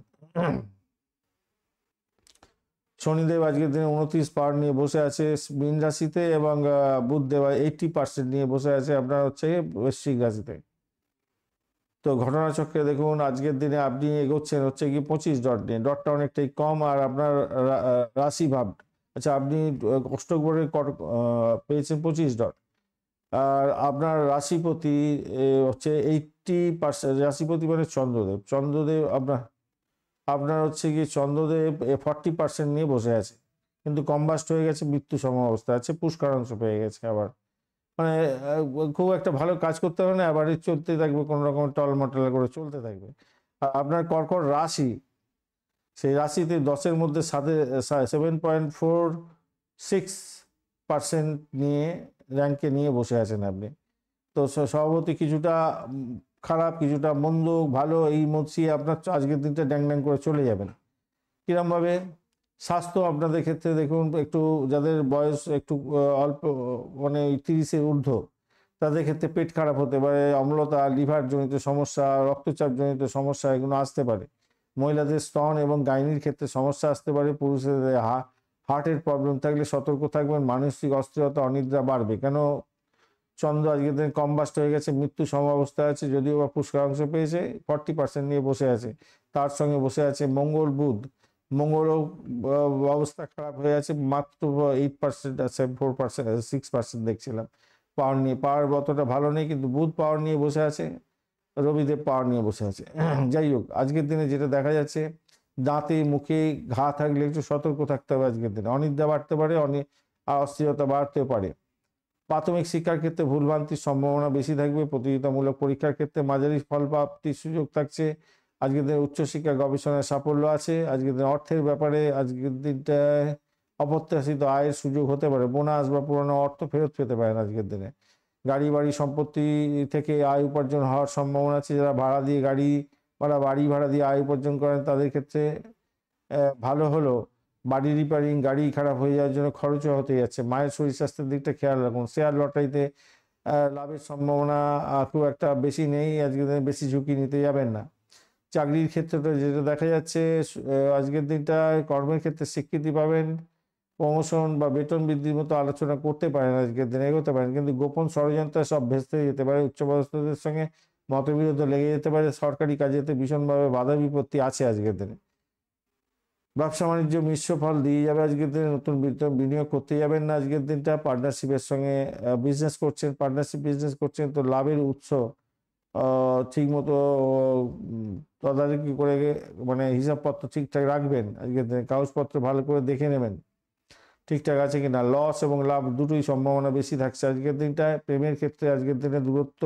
শনিদেব আজকের দিনে 29 পাওয়ার নিয়ে বসে আছে মীন রাশিতে, এবং বুধদেব 80% নিয়ে বসে আছে আপনার হচ্ছে বৃশ্চিক রাশিতে। তো ঘটনাচক্রে দেখুন আজকের দিনে আপনি এগোচ্ছেন হচ্ছে কি 25 ডট নিয়ে, ডটটা অনেকটাই কম। আর আপনার রাশি ভাব, আচ্ছা আপনি অষ্টক বোর্ডে পেয়েছেন 25 ডট, আর আপনার রাশিপতি হচ্ছে 80%। রাশিপতি মানে চন্দ্রদেব আপনার হচ্ছে কি চন্দ্রদেব 40% নিয়ে বসে আছে, কিন্তু কম্বাস্ট হয়ে গেছে, মৃত্যু সম অবস্থা আছে, পুষ্করাংশ পেয়ে গেছে আবার। মানে খুব একটা ভালো কাজ করতে হবে না, আবার চলতে থাকবে, কোনো রকম টলমটল করে চলতে থাকবে। আর আপনার কর্কট রাশি, সেই রাশিতে 10-এর মধ্যে 7.46% নিয়ে র্যাঙ্কে নিয়ে বসে আছেন আপনি। তো সভাপতি কিছুটা খারাপ, কিছুটা মন্দ, ভালো, এই মধ্যে আপনার আজকের দিনটা ড্যাং ড্যাং করে চলে যাবেন। কিরমভাবে? স্বাস্থ্য আপনাদের ক্ষেত্রে দেখুন, একটু যাদের বয়স একটু অল্প, মানে 30-এর ঊর্ধ্ব, তাদের ক্ষেত্রে পেট খারাপ হতে পারে, অম্লতা, লিভার জনিত সমস্যা, রক্তচাপ জনিত সমস্যা এগুলো আসতে পারে। মহিলাদের স্তন এবং গাইনির ক্ষেত্রে সমস্যা আসতে পারে। পুরুষদের হার্টের প্রবলেম থাকলে সতর্ক থাকবেন। মানসিক অস্থিরতা, অনিদ্রা বাড়বে। কেন? চন্দ্র আজকের দিনে কম্বাস্ট হয়ে গেছে, মৃত্যু সমাবস্থায় আছে, যদিও বা পুষ্করাংশ পেয়েছে, 40% নিয়ে বসে আছে। তার সঙ্গে বসে আছে মঙ্গল বুধ। মঙ্গলও অবস্থা খারাপ হয়ে আছে, মাত্র 8% আছে, 4% আছে, 6% দেখছিলাম পাওয়ার নিয়ে। পাওয়ার অতটা ভালো নেই, কিন্তু বুধ পাওয়ার নিয়ে বসে আছে, রবিদেব পাওয়ার নিয়ে বসে আছে। যাই হোক, আজকের দিনে যেটা দেখা যাচ্ছে, দাঁতে মুখে ঘা থাকলে একটু সতর্ক থাকতে হবে আজকের দিনে। অনিদ্রা বাড়তে পারে, অস্থিরতা বাড়তে পারে। প্রাথমিক শিক্ষার ক্ষেত্রে ভুলভ্রান্তির সম্ভাবনা বেশি থাকবে। প্রতিযোগিতামূলক পরীক্ষার ক্ষেত্রে মাঝারি ফল প্রাপ্তির সুযোগ থাকছে। আজকের দিনে উচ্চশিক্ষা গবেষণায় সাফল্য আছে। আজকের দিনে অর্থের ব্যাপারে আজকের দিনটায় অপ্রত্যাশিত আয়ের সুযোগ হতে পারে। বোনাস বা পুরনো অর্থ ফেরত পেতে পারেন আজকের দিনে। গাড়ি বাড়ি সম্পত্তি থেকে আয় উপার্জন হওয়ার সম্ভাবনা আছে। যারা ভাড়া দিয়ে বাড়ি ভাড়া দিয়ে আয় উপার্জন করেন তাদের ক্ষেত্রে ভালো হলো। বাড়ি রিপেয়ারিং, গাড়ি খারাপ হয়ে যাওয়ার জন্য খরচও হতে যাচ্ছে। মায়ের শরীর স্বাস্থ্যের দিকটা খেয়াল রাখুন। শেয়ার লটারিতে লাভের সম্ভাবনা খুব একটা বেশি নেই। আজকের দিনে বেশি ঝুঁকি নিতে যাবেন না। চাকরির ক্ষেত্রে যেটা দেখা যাচ্ছে, আজকের দিনটায় কর্মের ক্ষেত্রে স্বীকৃতি পাবেন, প্রমোশন বা বেতন বৃদ্ধির মতো আলোচনা করতে পারেন, আজকের দিনে এগোতে পারেন। কিন্তু গোপন ষড়যন্ত্র সব ভেস্তে যেতে পারে। উচ্চপদস্থদের সঙ্গে মতবিরোধ লেগে যেতে পারে। সরকারি কাজেতে ভীষণভাবে বাধা বিপত্তি আছে আজকের দিনে। ব্যবসা বাণিজ্য মিশ্র ফল দিয়ে যাবে আজকের দিনে। নতুন বিনিয়োগ করতে যাবেন না আজকের দিনটা। পার্টনারশিপের সঙ্গে পার্টনারশিপ বিজনেস করছেন, তো লাভের উৎস ঠিক মতো তদারকি করে, মানে হিসাবপত্র ঠিকঠাক রাখবেন আজকের দিনে। কাগজপত্র ভালো করে দেখে নেবেন ঠিকঠাক আছে কিনা। লস এবং লাভ দুটোই সম্ভাবনা বেশি থাকছে আজকের দিনটায়। প্রেমের ক্ষেত্রে আজকের দিনে দূরত্ব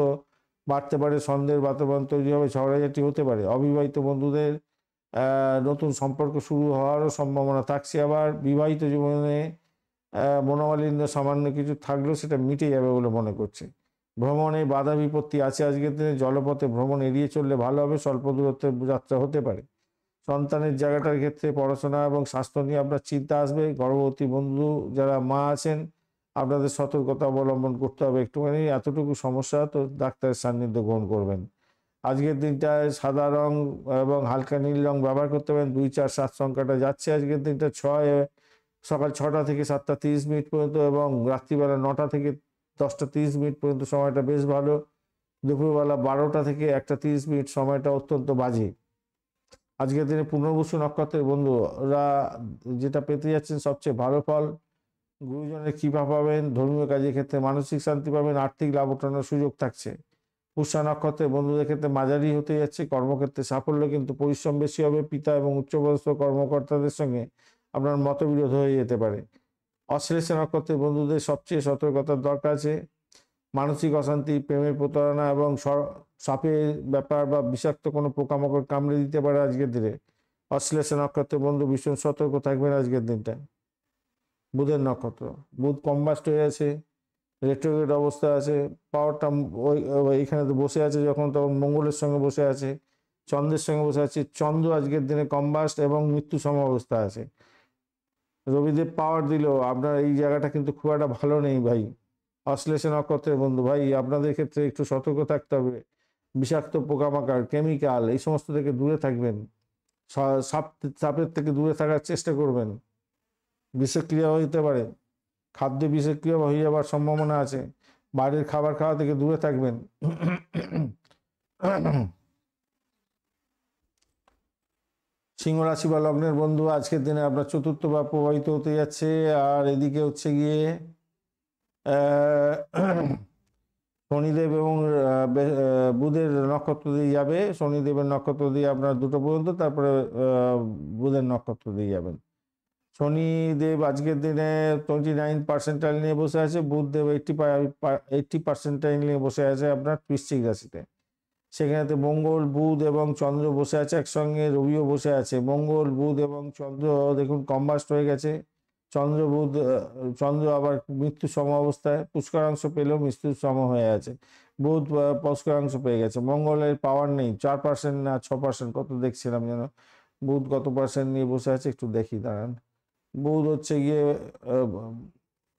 বাড়তে পারে, সন্দেহের বাতাবরণ তৈরি হবে, ঝগড়াঝাটি হতে পারে। অবিবাহিত বন্ধুদের নতুন সম্পর্ক শুরু হওয়ারও সম্ভাবনা থাকছে। আবার বিবাহিত জীবনে মনোমালিন্য সামান্য কিছু থাকলেও সেটা মিটে যাবে বলে মনে করছে। ভ্রমণে বাধা বিপত্তি আছে আজকের দিনে। জলপথে ভ্রমণ এড়িয়ে চললে ভালো হবে, স্বল্প দূরত্বের যাত্রা হতে পারে। সন্তানের জায়গাটার ক্ষেত্রে পড়াশোনা এবং স্বাস্থ্য নিয়ে আপনার চিন্তা আসবে। গর্ভবতী বন্ধু যারা মা আছেন, আপনাদের সতর্কতা অবলম্বন করতে হবে একটুখানি। এতটুকু সমস্যা, তো ডাক্তারের সান্নিধ্য গ্রহণ করবেন। আজকের দিনটায় সাদা রং এবং হালকা নীল রং ব্যবহার করতে পারেন। 2, 4, 7 সংখ্যাটা যাচ্ছে আজকের দিনটা। সকাল 6টা থেকে 7টা 30 মিনিট পর্যন্ত এবং রাত্রিবেলা 9টা থেকে 10টা 30 মিনিট পর্যন্ত সময়টা বেশ ভালো। দুপুরবেলা 12টা থেকে 1টা 30 মিনিট সময়টা অত্যন্ত বাজে। আজকের দিনে পুনর্বসু নক্ষত্রের বন্ধুরা যেটা পেতে যাচ্ছেন সবচেয়ে ভালো ফল। গুরুজনের কৃপা পাবেন। ধর্মীয় কাজের ক্ষেত্রে মানসিক শান্তি পাবেন। আর্থিক লাভ ওঠানোর সুযোগ থাকছে। পুষ্যা নক্ষত্রের বন্ধুদের ক্ষেত্রে মাঝারি হতে যাচ্ছে। কর্মক্ষেত্রে সাফল্য, কিন্তু পরিশ্রম বেশি হবে। পিতা এবং উচ্চপদস্থ কর্মকর্তাদের সঙ্গে আপনার মতবিরোধ হয়ে যেতে পারে। অশ্লেষা নক্ষত্রের বন্ধুদের সবচেয়ে সতর্কতার দরকার আছে। মানসিক অশান্তি, প্রেমের প্রতারণা এবং সাপের ব্যাপার বা বিষাক্ত কোনো পোকামাকড় কামড়ে দিতে পারে আজকের দিনে। অশ্লেষা নক্ষত্রের বন্ধু ভীষণ সতর্ক থাকবেন আজকের দিনটা। বুধের নক্ষত্র, বুধ কম্বাস্ট হয়ে আছে, রেট্রোগ্রেড অবস্থা আছে। পাওয়ারটা এইখানে তো বসে আছে, যখন তখন মঙ্গলের সঙ্গে বসে আছে, চন্দ্রের সঙ্গে বসে আছে। চন্দ্র আজকের দিনে কম্বাস্ট এবং মৃত্যু সম অবস্থা আছে। রবিদেব পাওয়ার দিলেও আপনার এই জায়গাটা কিন্তু খুব একটা ভালো নেই ভাই। অশ্লেষা নক্ষত্রের বন্ধু ভাই, আপনাদের ক্ষেত্রে একটু সতর্ক থাকতে হবে। বিষাক্ত পোকামাকড়, কেমিক্যাল, এই সমস্ত থেকে দূরে থাকবেন। সাপের থেকে দূরে থাকার চেষ্টা করবেন। বিষক্রিয়া হতে পারে, খাদ্য বিষক্রিয়া হয়ে যাওয়ার সম্ভাবনা আছে। বাইরের খাবার খাওয়া থেকে দূরে থাকবেন। সিংহ রাশি বা লগ্নের বন্ধু, আজকের দিনে আপনার চতুর্থ ভাব প্রভাবিত হতে যাচ্ছে। আর এদিকে হচ্ছে গিয়ে শনিদেব এবং বুধের নক্ষত্র দিয়ে যাবে। শনিদেবের নক্ষত্র দিয়ে আপনার 2টো পর্যন্ত, তারপরে বুধের নক্ষত্র দিয়ে যাবেন। শনিদেব আজকের দিনে 29% নিয়ে বসে আছে। বুধদেব 80% নিয়ে বসে আছে আপনার বৃশ্চিক রাশিতে। সেখানেতে মঙ্গল, বুধ এবং চন্দ্র বসে আছে একসঙ্গে। রবিও বসে আছে। মঙ্গল, বুধ এবং চন্দ্র দেখুন কম্বাস্ট হয়ে গেছে। চন্দ্র আবার মৃত্যু সম অবস্থায়, পুষ্করাংশ পেলেও মৃত্যু সম হয়ে আছে। বুধ পুষ্করাংশ পেয়ে গেছে। মঙ্গলের পাওয়ার নেই, 4% না 6% কত দেখছিলাম যেন। বুধ কত পার্সেন্ট নিয়ে বসে আছে একটু দেখি, দাঁড়ান। বুধ হচ্ছে গিয়ে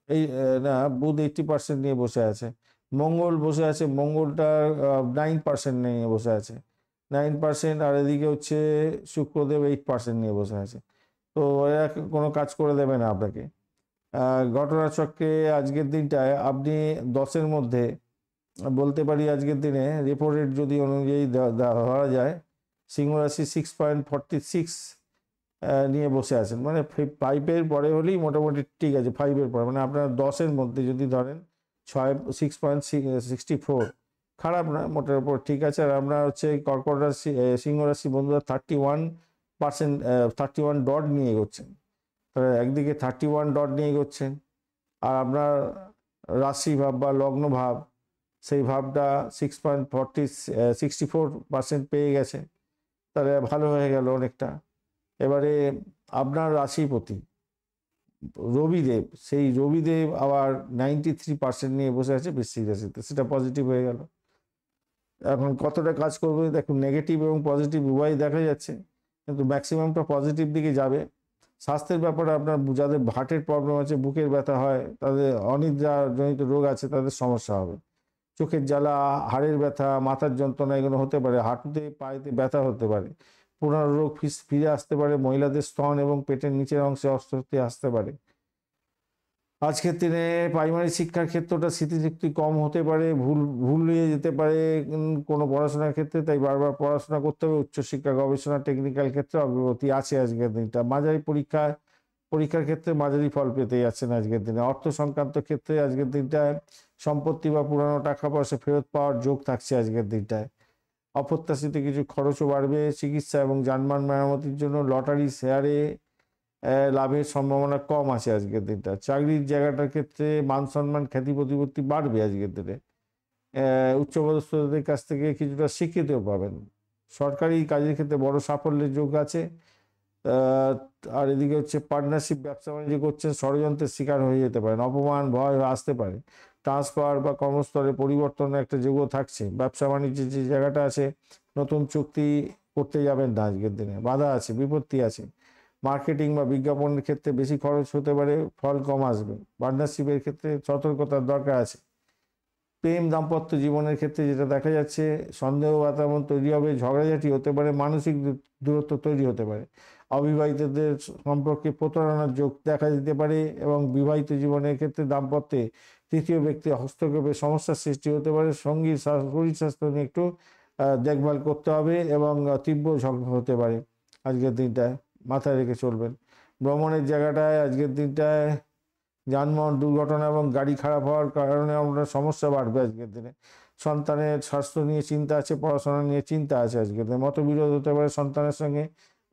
এই না, বুধ 80% নিয়ে বসে আছে। মঙ্গল বসে আছে, মঙ্গলটা 9% নিয়ে বসে আছে, 9%। আর এদিকে হচ্ছে শুক্রদেব 8% নিয়ে বসে আছে। তো এরা কোনো কাজ করে দেবে না আপনাকে। ঘটনাচক্রে আজকের দিনটায় আপনি 10-এর মধ্যে বলতে পারি আজকের দিনে রেপো রেট যদি অনুযায়ী ধরা যায়, সিংহ রাশি 6.46 নিয়ে বসে আছেন, মানে 5-এর পরে হলেই মোটামুটি ঠিক আছে। 5-এর পরে মানে আপনার 10-এর মধ্যে যদি ধরেন 6.64, খারাপ না, মোটের উপর ঠিক আছে। আর আমরা হচ্ছে কর্কট রাশি, সিংহ রাশি বন্ধুরা 31%, 31 ডট নিয়ে এগোচ্ছেন। তাহলে একদিকে 31 ডট নিয়ে এগোচ্ছেন, আর আপনার রাশি ভাব বা লগ্ন ভাব, সেই ভাবটা 64% পেয়ে গেছে, তাহলে ভালো হয়ে গেল অনেকটা। এবারে আপনার রাশিপতি রবিদেব, সেই রবিদেব আবার 93% নিয়ে বসে আছে বৃশ্চিক রাশিতে, সেটা পজিটিভ হয়ে গেল। এখন কতটা কাজ করবে দেখুন, নেগেটিভ এবং পজিটিভ উভয়ই দেখা যাচ্ছে, কিন্তু ম্যাক্সিমামটা পজিটিভ দিকে যাবে। স্বাস্থ্যের ব্যাপারে আপনার যাদের হার্টের প্রবলেম আছে, বুকের ব্যথা হয়, তাদের অনিদ্রাজনিত রোগ আছে, তাদের সমস্যা হবে। চোখের জ্বালা, হাড়ের ব্যথা, মাথার যন্ত্রণা এগুলো হতে পারে, হাঁটুতে পায়েতে ব্যথা হতে পারে, পুনর রোগ ফিরে আসতে পারে, মহিলাদের স্তন এবং পেটের নিচের অংশে অস্বস্তি আসতে পারে। আজকের দিনে প্রাইমারি শিক্ষার ক্ষেত্রটা স্মৃতিশক্তি কম হতে পারে, ভুলিয়ে যেতে পারে কোনো পড়াশোনার ক্ষেত্রে, তাই বারবার পড়াশোনা করতে হবে। উচ্চশিক্ষা, গবেষণা, টেকনিক্যাল ক্ষেত্রে অগ্রগতি আছে আজকের দিনটা। মাঝারি পরীক্ষার ক্ষেত্রে মাঝারি ফল পেতে যাচ্ছেন আজকের দিনে। অর্থ সংক্রান্ত ক্ষেত্রে আজকের দিনটায় সম্পত্তি বা পুরানো টাকা পয়সা ফেরত পাওয়ার যোগ থাকছে আজকের দিনটায়। অপ্রত্যাশিত কিছু খরচও বাড়বে। চিকিৎসা এবং যানবাহন মেরামতির জন্য লটারি শেয়ারে লাভের সম্ভাবনা কম আছে আজকের দিনটা। চাকরির জায়গাটার ক্ষেত্রে মান সম্মান, খ্যাতি প্রতিপত্তি বাড়বে আজকের দিনে। উচ্চপদস্থদের কাছ থেকে কিছুটা স্বীকৃতিও পাবেন। সরকারি কাজের ক্ষেত্রে বড় সাফল্যের যোগ আছে। আর এদিকে হচ্ছে পার্টনারশিপ, ব্যবসা বাণিজ্য করছেন, ষড়যন্ত্রের শিকার হয়ে যেতে পারেন, অপমান ভয় আসতে পারে। ট্রান্সফার বা কর্মস্থলে পরিবর্তনের একটা যোগও থাকছে। ব্যবসা বাণিজ্যের যে জায়গাটা আছে, নতুন চুক্তি করতে যাবেন না আজকের দিনে, বাধা আছে, বিপত্তি আছে। মার্কেটিং বা বিজ্ঞাপনের ক্ষেত্রে বেশি খরচ হতে পারে, ফল কম আসবে। পার্টনারশিপের ক্ষেত্রে সতর্কতার দরকার আছে। প্রেম দাম্পত্য জীবনের ক্ষেত্রে যেটা দেখা যাচ্ছে, সন্দেহ বাতাবরণ তৈরি হবে, ঝগড়াঝাটি হতে পারে, মানসিক দূরত্ব তৈরি হতে পারে। অবিবাহিতদের সম্পর্কে প্রতারণার যোগ দেখা দিতে পারে, এবং বিবাহিত জীবনের ক্ষেত্রে দাম্পত্যে তৃতীয় ব্যক্তি হস্তক্ষেপে সমস্যার সৃষ্টি হতে পারে। সঙ্গীর শরীর স্বাস্থ্য নিয়ে একটু দেখভাল করতে হবে, এবং তীব্র ঝগড়া হতে পারে আজকের দিনটায়, মাথায় রেখে চলবেন। ভ্রমণের জায়গাটায় আজকের দিনটায় যানবাহন দুর্ঘটনা এবং গাড়ি খারাপ হওয়ার কারণে আপনার সমস্যা বাড়বে আজকের দিনে। সন্তানের স্বাস্থ্য নিয়ে চিন্তা আছে, পড়াশোনা নিয়ে চিন্তা আছে আজকের দিনে। মতবিরোধ হতে পারে সন্তানের সঙ্গে।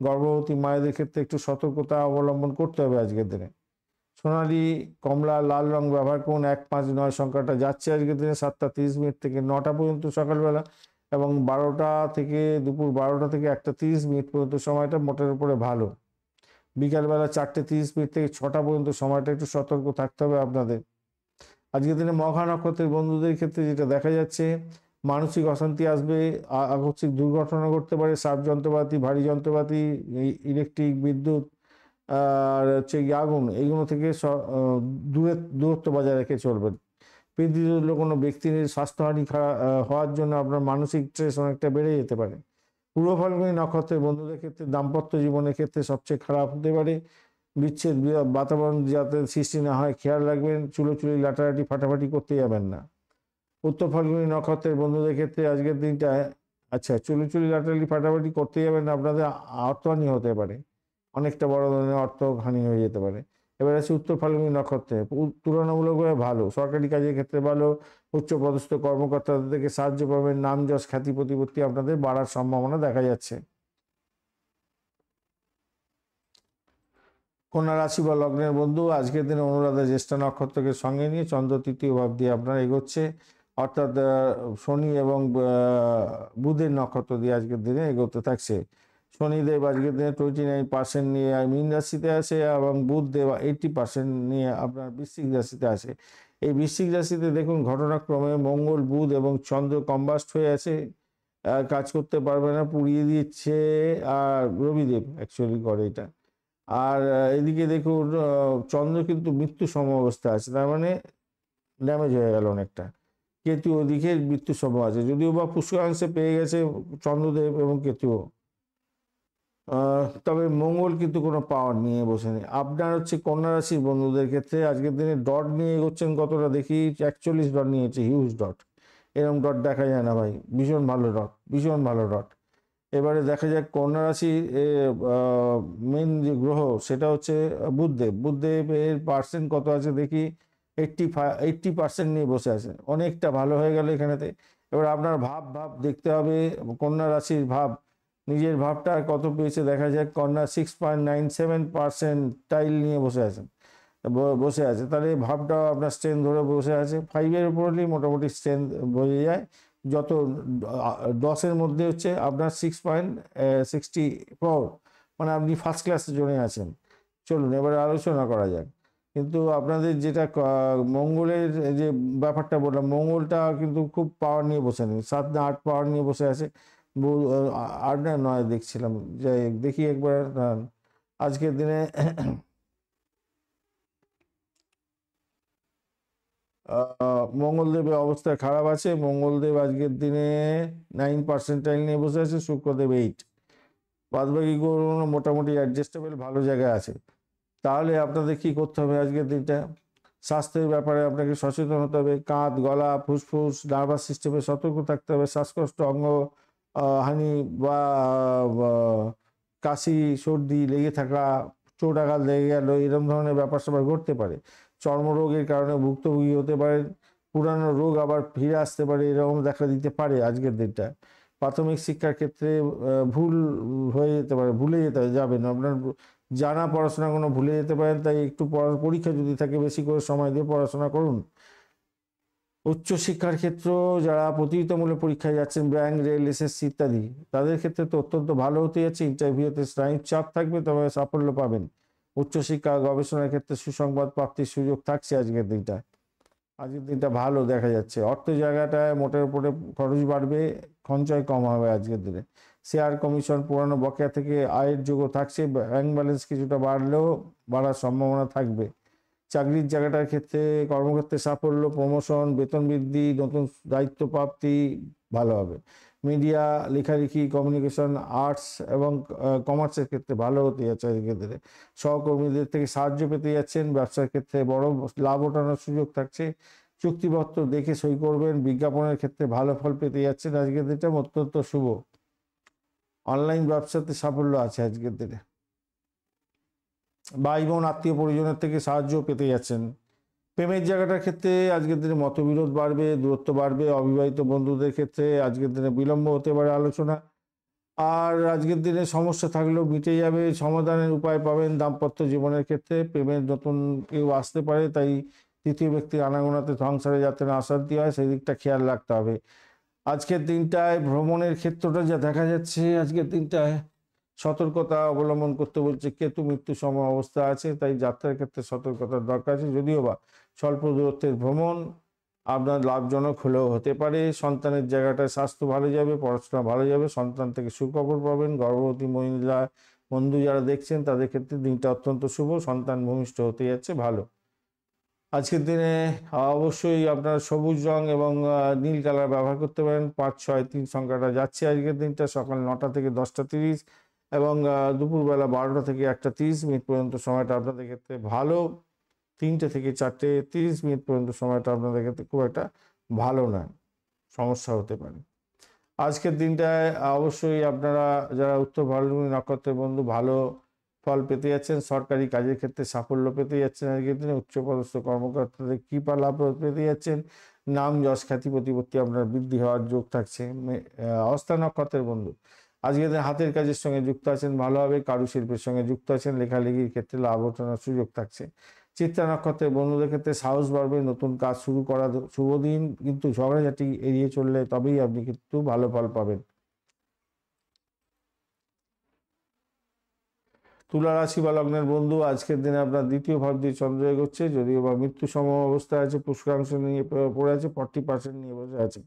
গর্ভবতী মায়েদের ক্ষেত্রে একটু সতর্কতা অবলম্বন করতে হবে আজকের দিনে। সোনালি, কমলা, লাল রং ব্যবহার করুন। 159 সংখ্যাটা যাচ্ছে আজকের দিনে 7টা 30 থেকে 9টা পর্যন্ত সকালবেলা, এবং 12টা থেকে দুপুর 12টা থেকে 1টা 30 পর্যন্ত সময়টা মোটের উপরে ভালো। বিকালবেলা 4টে 30 থেকে 6টা পর্যন্ত সময়টা একটু সতর্ক থাকতে হবে আপনাদের। আজকের দিনে মঘা নক্ষত্রের বন্ধুদের ক্ষেত্রে যেটা দেখা যাচ্ছে, মানসিক অশান্তি আসবে, আকস্মিক দুর্ঘটনা ঘটতে পারে। সাপ যন্ত্রপাতি, ভারী যন্ত্রপাতি, ইলেকট্রিক, বিদ্যুৎ আর হচ্ছে আগুন, এইগুলো থেকে দূরত্ব বজায় রেখে চলবেন। পিতৃতুল্য কোনো ব্যক্তির স্বাস্থ্যহানি হওয়ার জন্য আপনার মানসিক স্ট্রেস অনেকটা বেড়ে যেতে পারে। পূর্ব ফাল্গুনী নক্ষত্রের বন্ধুদের ক্ষেত্রে দাম্পত্য জীবনের ক্ষেত্রে সবচেয়ে খারাপ হতে পারে। বিচ্ছেদ বাতাবরণ যাতে সৃষ্টি না হয় খেয়াল রাখবেন। চুলোচুলি লাটালাটি ফাটাফাটি করতে যাবেন না। উত্তর ফাল্গুনী নক্ষত্রের বন্ধুদের ক্ষেত্রে আজকের দিনটায় চুলোচুলি লাটালাটি ফাটাফাটি করতে যাবেন না, আপনাদের অর্থহানি হতে পারে, অনেকটা বড় ধরনের অর্থহানি হয়ে যেতে পারে। এবার আছে উত্তর ফাল্গুনী নক্ষত্রে, তুলনামূলকভাবে ভালো। সরকারি কাজের ক্ষেত্রে ভালো। উচ্চপদস্থ কর্মকর্তাদের থেকে সাহায্য পাবেন। নাম যশ, খ্যাতি প্রতিপত্তি আপনাদের বাড়ার সম্ভাবনা দেখা যাচ্ছে। কন্যা রাশি বা লগ্নের বন্ধু আজকের দিনে অনুরাধা জ্যেষ্ঠা নক্ষত্রকে সঙ্গে নিয়ে চন্দ্র তৃতীয় ভাব দিয়ে আপনার এগোচ্ছে, অর্থাৎ শনি এবং বুধের নক্ষত্র দিয়ে আজকের দিনে এগোতে থাকছে। শনিদেব আজকের দিনে 29% নিয়ে মীন রাশিতে আসে, এবং বুধদেব 80% নিয়ে আপনার বৃশ্চিক রাশিতে আসে। এই বৃশ্চিক রাশিতে দেখুন ঘটনাক্রমে মঙ্গল, বুধ এবং চন্দ্র কম্বাস্ট হয়ে আছে, কাজ করতে পারবে না, পুড়িয়ে দিচ্ছে। আর রবিদেব অ্যাকচুয়ালি করে এটা। আর এদিকে দেখুন চন্দ্র কিন্তু মৃত্যু সম অবস্থা আছে, তার মানে ড্যামেজ হয়ে গেল অনেকটা। কেতু ওদিকে মৃত্যু সম আছে, যদিও বা পুষ্করাংশে পেয়ে গেছে চন্দ্রদেব এবং কেতুও, তবে মঙ্গল কিন্তু কোনো পাওয়ার নিয়ে বসে নেই। আপনার হচ্ছে কন্যা রাশির বন্ধুদের ক্ষেত্রে আজকের দিনে ডট নিয়ে এগোচ্ছেন কতটা দেখি, 41 ডট নিয়েছে, হিউজ ডট। এরকম ডট দেখা যায় না ভাই, ভীষণ ভালো ডট, ভীষণ ভালো ডট। এবারে দেখা যাক কন্যা রাশি মেন যে গ্রহ সেটা হচ্ছে বুধদেব। বুধদেবের পার্সেন্ট কত আছে দেখি, 80% নিয়ে বসে আছে, অনেকটা ভালো হয়ে গেল এখানেতে। এবার আপনার ভাব দেখতে হবে, কন্যা রাশির ভাব, নিজের ভাবটা কত পেয়েছে দেখা যাক। কন্যা 6.97% টাইল নিয়ে বসে আছেন, বসে আছে, তাহলে ভাবটাও আপনার স্ট্রেন ধরে বসে আছে। 5-এর উপর হলেই মোটামুটি স্ট্রেন বোঝা যায়। যত 10-এর মধ্যে হচ্ছে আপনার 6.64, মানে আপনি ফার্স্ট ক্লাসের জন্য আছেন। চলুন এবার আলোচনা করা যাক। কিন্তু আপনাদের যেটা মঙ্গলের যে ব্যাপারটা বললাম, মঙ্গলটা কিন্তু খুব পাওয়ার নিয়ে বসে নেই, 7 না 8 পাওয়ার নিয়ে বসে আছে। 8 না 9 দেখছিলাম, যাই দেখি একবার আজকের দিনে। মঙ্গলদেবের অবস্থা খারাপ আছে। মঙ্গলদেব আজকের দিনে 9% নিয়ে বসে আছে, শুক্রদেব 8। বাদবাকি গ্রহগুলো মোটামুটি অ্যাডজাস্টেবল, ভালো জায়গায় আছে। তাহলে আপনাদের কি করতে হবে আজকের দিনটা? স্বাস্থ্যের ব্যাপারে আপনাকে সচেতন হতে হবে। কাঁধ, গলা, ফুসফুস, নার্ভাস সিস্টেমে সতর্ক থাকতে হবে। শ্বাসকষ্ট, অঙ্গ হানি বা কাশি, সর্দি লেগে থাকা, চোট আঘাত লেগে গেল, এরকম ধরনের ব্যাপার স্যাপার ঘটতে পারে। চর্মরোগের কারণে ভুক্তভোগী হতে পারেন। পুরানো রোগ আবার ফিরে আসতে পারে, এরকম দেখা দিতে পারে আজকের দিনটা। প্রাথমিক শিক্ষার ক্ষেত্রে ভুল হয়ে যেতে পারে, ভুলে যেতে যাবেন আপনার জানা পড়াশোনা কোনো ভুলে যেতে পারেন, তাই একটু পরীক্ষা যদি থাকে বেশি করে সময় দিয়ে পড়াশোনা করুন। উচ্চশিক্ষার ক্ষেত্র যারা প্রতিযোগিতামূলক পরীক্ষায় যাচ্ছেন, ব্যাংক, রেল, এসএসসি ইত্যাদি, তাদের ক্ষেত্রে তো অত্যন্ত ভালো হতে যাচ্ছে। ইন্টারভিউতে স্নায়ুর চাপ থাকবে, তবে সাফল্য পাবেন। উচ্চশিক্ষা গবেষণার ক্ষেত্রে সুসংবাদ প্রাপ্তির সুযোগ থাকছে আজকের দিনটা। আজকের দিনটা ভালো দেখা যাচ্ছে। অর্থ জায়গাটায় মোটের উপরে খরচ বাড়বে, সঞ্চয় কম হবে আজকের দিনে। শেয়ার কমিশন, পুরানো বকেয়া থেকে আয়ের যোগ্য থাকছে। ব্যাংক ব্যালেন্স কিছুটা বাড়লেও বাড়ার সম্ভাবনা থাকবে। চাকরির জায়গাটার ক্ষেত্রে কর্মক্ষেত্রে সাফল্য, প্রমোশন, বেতন বৃদ্ধি, নতুন দায়িত্ব প্রাপ্তি ভালো হবে। মিডিয়া, লেখালেখি, কমিউনিকেশন, আর্টস এবং কমার্সের ক্ষেত্রে ভালো হতে যাচ্ছে আজকের দিনে। সহকর্মীদের থেকে সাহায্য পেতে যাচ্ছেন। ব্যবসার ক্ষেত্রে বড় লাভ ওঠানোর সুযোগ থাকছে। চুক্তিপত্র দেখে সই করবেন। বিজ্ঞাপনের ক্ষেত্রে ভালো ফল পেতে যাচ্ছেন আজকের দিনটা, অত্যন্ত শুভ। অনলাইন ব্যবসাতে সাফল্য আছে আজকের দিনে। ভাই বোন, আত্মীয় পরিজনের থেকে সাহায্য পেতে যাচ্ছেন। প্রেমের জায়গাটার ক্ষেত্রে আজকের দিনে মতবিরোধ বাড়বে, দূরত্ব বাড়বে। অবিবাহিত বন্ধুদের ক্ষেত্রে আজকের দিনে বিলম্ব হতে পারে আলোচনা। আর আজকের দিনে সমস্যা থাকলেও মিটে যাবে, সমাধানের উপায় পাবেন। দাম্পত্য জীবনের ক্ষেত্রে প্রেমের নতুন কেউ আসতে পারে, তাই তৃতীয় ব্যক্তির আনাগোনাতে সংসারে যাতে না অশান্তি হয় সেই দিকটা খেয়াল রাখতে হবে। আজকের দিনটায় ভ্রমণের ক্ষেত্রটা যা দেখা যাচ্ছে, আজকের দিনটায় সতর্কতা অবলম্বন করতে বলছে। কেতু মৃত্যু সম অবস্থা আছে, তাই যাত্রার ক্ষেত্রে সতর্কতার দরকার আছে। যদিও বা স্বল্প দূরত্বের ভ্রমণ আপনার লাভজনক হলেও হতে পারে। সন্তানের জায়গাটায় স্বাস্থ্য ভালো যাবে, পড়াশোনা ভালো যাবে, সন্তান থেকে সুখবর পাবেন। গর্ভবতী মহিলা বন্ধু যারা দেখছেন তাদের ক্ষেত্রে দিনটা অত্যন্ত শুভ, সন্তান ভূমিষ্ঠ হতে যাচ্ছে ভালো। আজকের দিনে অবশ্যই আপনার সবুজ রং এবং নীল কালার ব্যবহার করতে পারেন। 563 সংখ্যাটা যাচ্ছে আজকের দিনটা। সকাল 9টা থেকে 10টা 30 এবং দুপুরবেলা 12টা থেকে 1টা 30 মিনিট পর্যন্ত সময়টা আপনাদের ক্ষেত্রে ভালো। 3টে থেকে 4টে 30 মিনিট পর্যন্ত সময়টা আপনাদের ক্ষেত্রে খুব একটা ভালো নয়, সমস্যা হতে পারে। আজকের দিনটায় অবশ্যই আপনারা যারা উত্তর ভালুনি নক্ষত্রের বন্ধু ভালো ফল পেতে যাচ্ছেন। সরকারি কাজের ক্ষেত্রে সাফল্য পেতে যাচ্ছেন আজকের দিনে। উচ্চপদস্থ কর্মকর্তাদের কৃপা লাভ পেতে যাচ্ছেন। নাম, যশ, খ্যাতি, প্রতিপত্তি আপনার বৃদ্ধি হওয়ার যোগ থাকছে। অস্তা নক্ষত্রের বন্ধু আজকের দিনে হাতের কাজের সঙ্গে যুক্ত আছেন, ভালো হবে। কারুশিল্পের সঙ্গে যুক্ত আছেন, লেখালেখির ক্ষেত্রে লাভ ওঠানোর সুযোগ থাকছে। চিত্রা নক্ষত্রের বন্ধুদের ক্ষেত্রে সাহস বাড়বে, নতুন কাজ শুরু করা শুভ দিন, কিন্তু ঝগড়াঝাটি এড়িয়ে চললে তবেই আপনি কিন্তু ভালো ফল পাবেন। তুলা রাশি বা লগ্নের বন্ধু আজকের দিনে আপনার দ্বিতীয় ভাব দিয়ে চন্দ্র এগোচ্ছে, যদিও বা মৃত্যু সম অবস্থায় আছে, পুষ্করাংশ নিয়ে পড়ে আছে, 40% নিয়ে বসে আছে।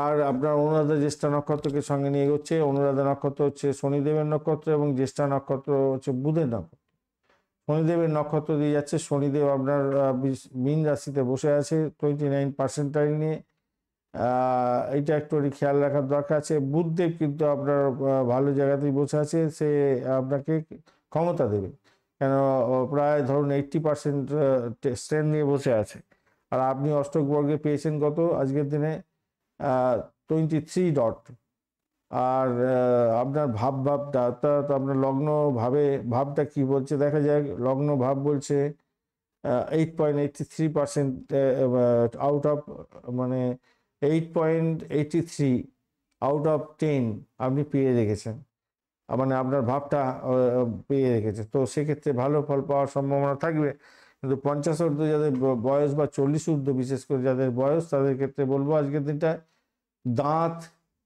আর আপনার অনুরাধা জ্যেষ্ঠা নক্ষত্রকে সঙ্গে নিয়ে এগোচ্ছে। অনুরাধা নক্ষত্র হচ্ছে শনিদেবের নক্ষত্র এবং জ্যেষ্ঠা নক্ষত্র হচ্ছে বুধের নক্ষত্র। শনিদেবের নক্ষত্র দিয়ে যাচ্ছে। শনিদেব আপনার মীন রাশিতে বসে আছে 29% নিয়ে। এইটা একটু খেয়াল রাখার দরকার আছে। বুধদেব কিন্তু আপনার ভালো জায়গাতেই বসে আছে, সে আপনাকে ক্ষমতা দেবে। কেন প্রায় ধরুন 80% স্ট্রেন্থ নিয়ে বসে আছে। আর আপনি অষ্টক বর্গে পেয়েছেন কত আজকের দিনে? 23 ডট। আর আপনার ভাবটা অর্থাৎ আপনার লগ্ন ভাবটা কি বলছে দেখা যাক। লগ্ন ভাব বলছে 8.83% আউট অফ, মানে 8.83 আউট অফ 10 আপনি পেয়ে রেখেছেন, মানে আপনার ভাবটা পেয়ে রেখেছে। তো সেক্ষেত্রে ভালো ফল পাওয়ার সম্ভাবনা থাকবে। কিন্তু 50 ঊর্ধ্ব যাদের বয়স বা 40 ঊর্ধ্ব বিশেষ করে যাদের বয়স, তাদের ক্ষেত্রে বলবো আজকের দিনটা দাঁত,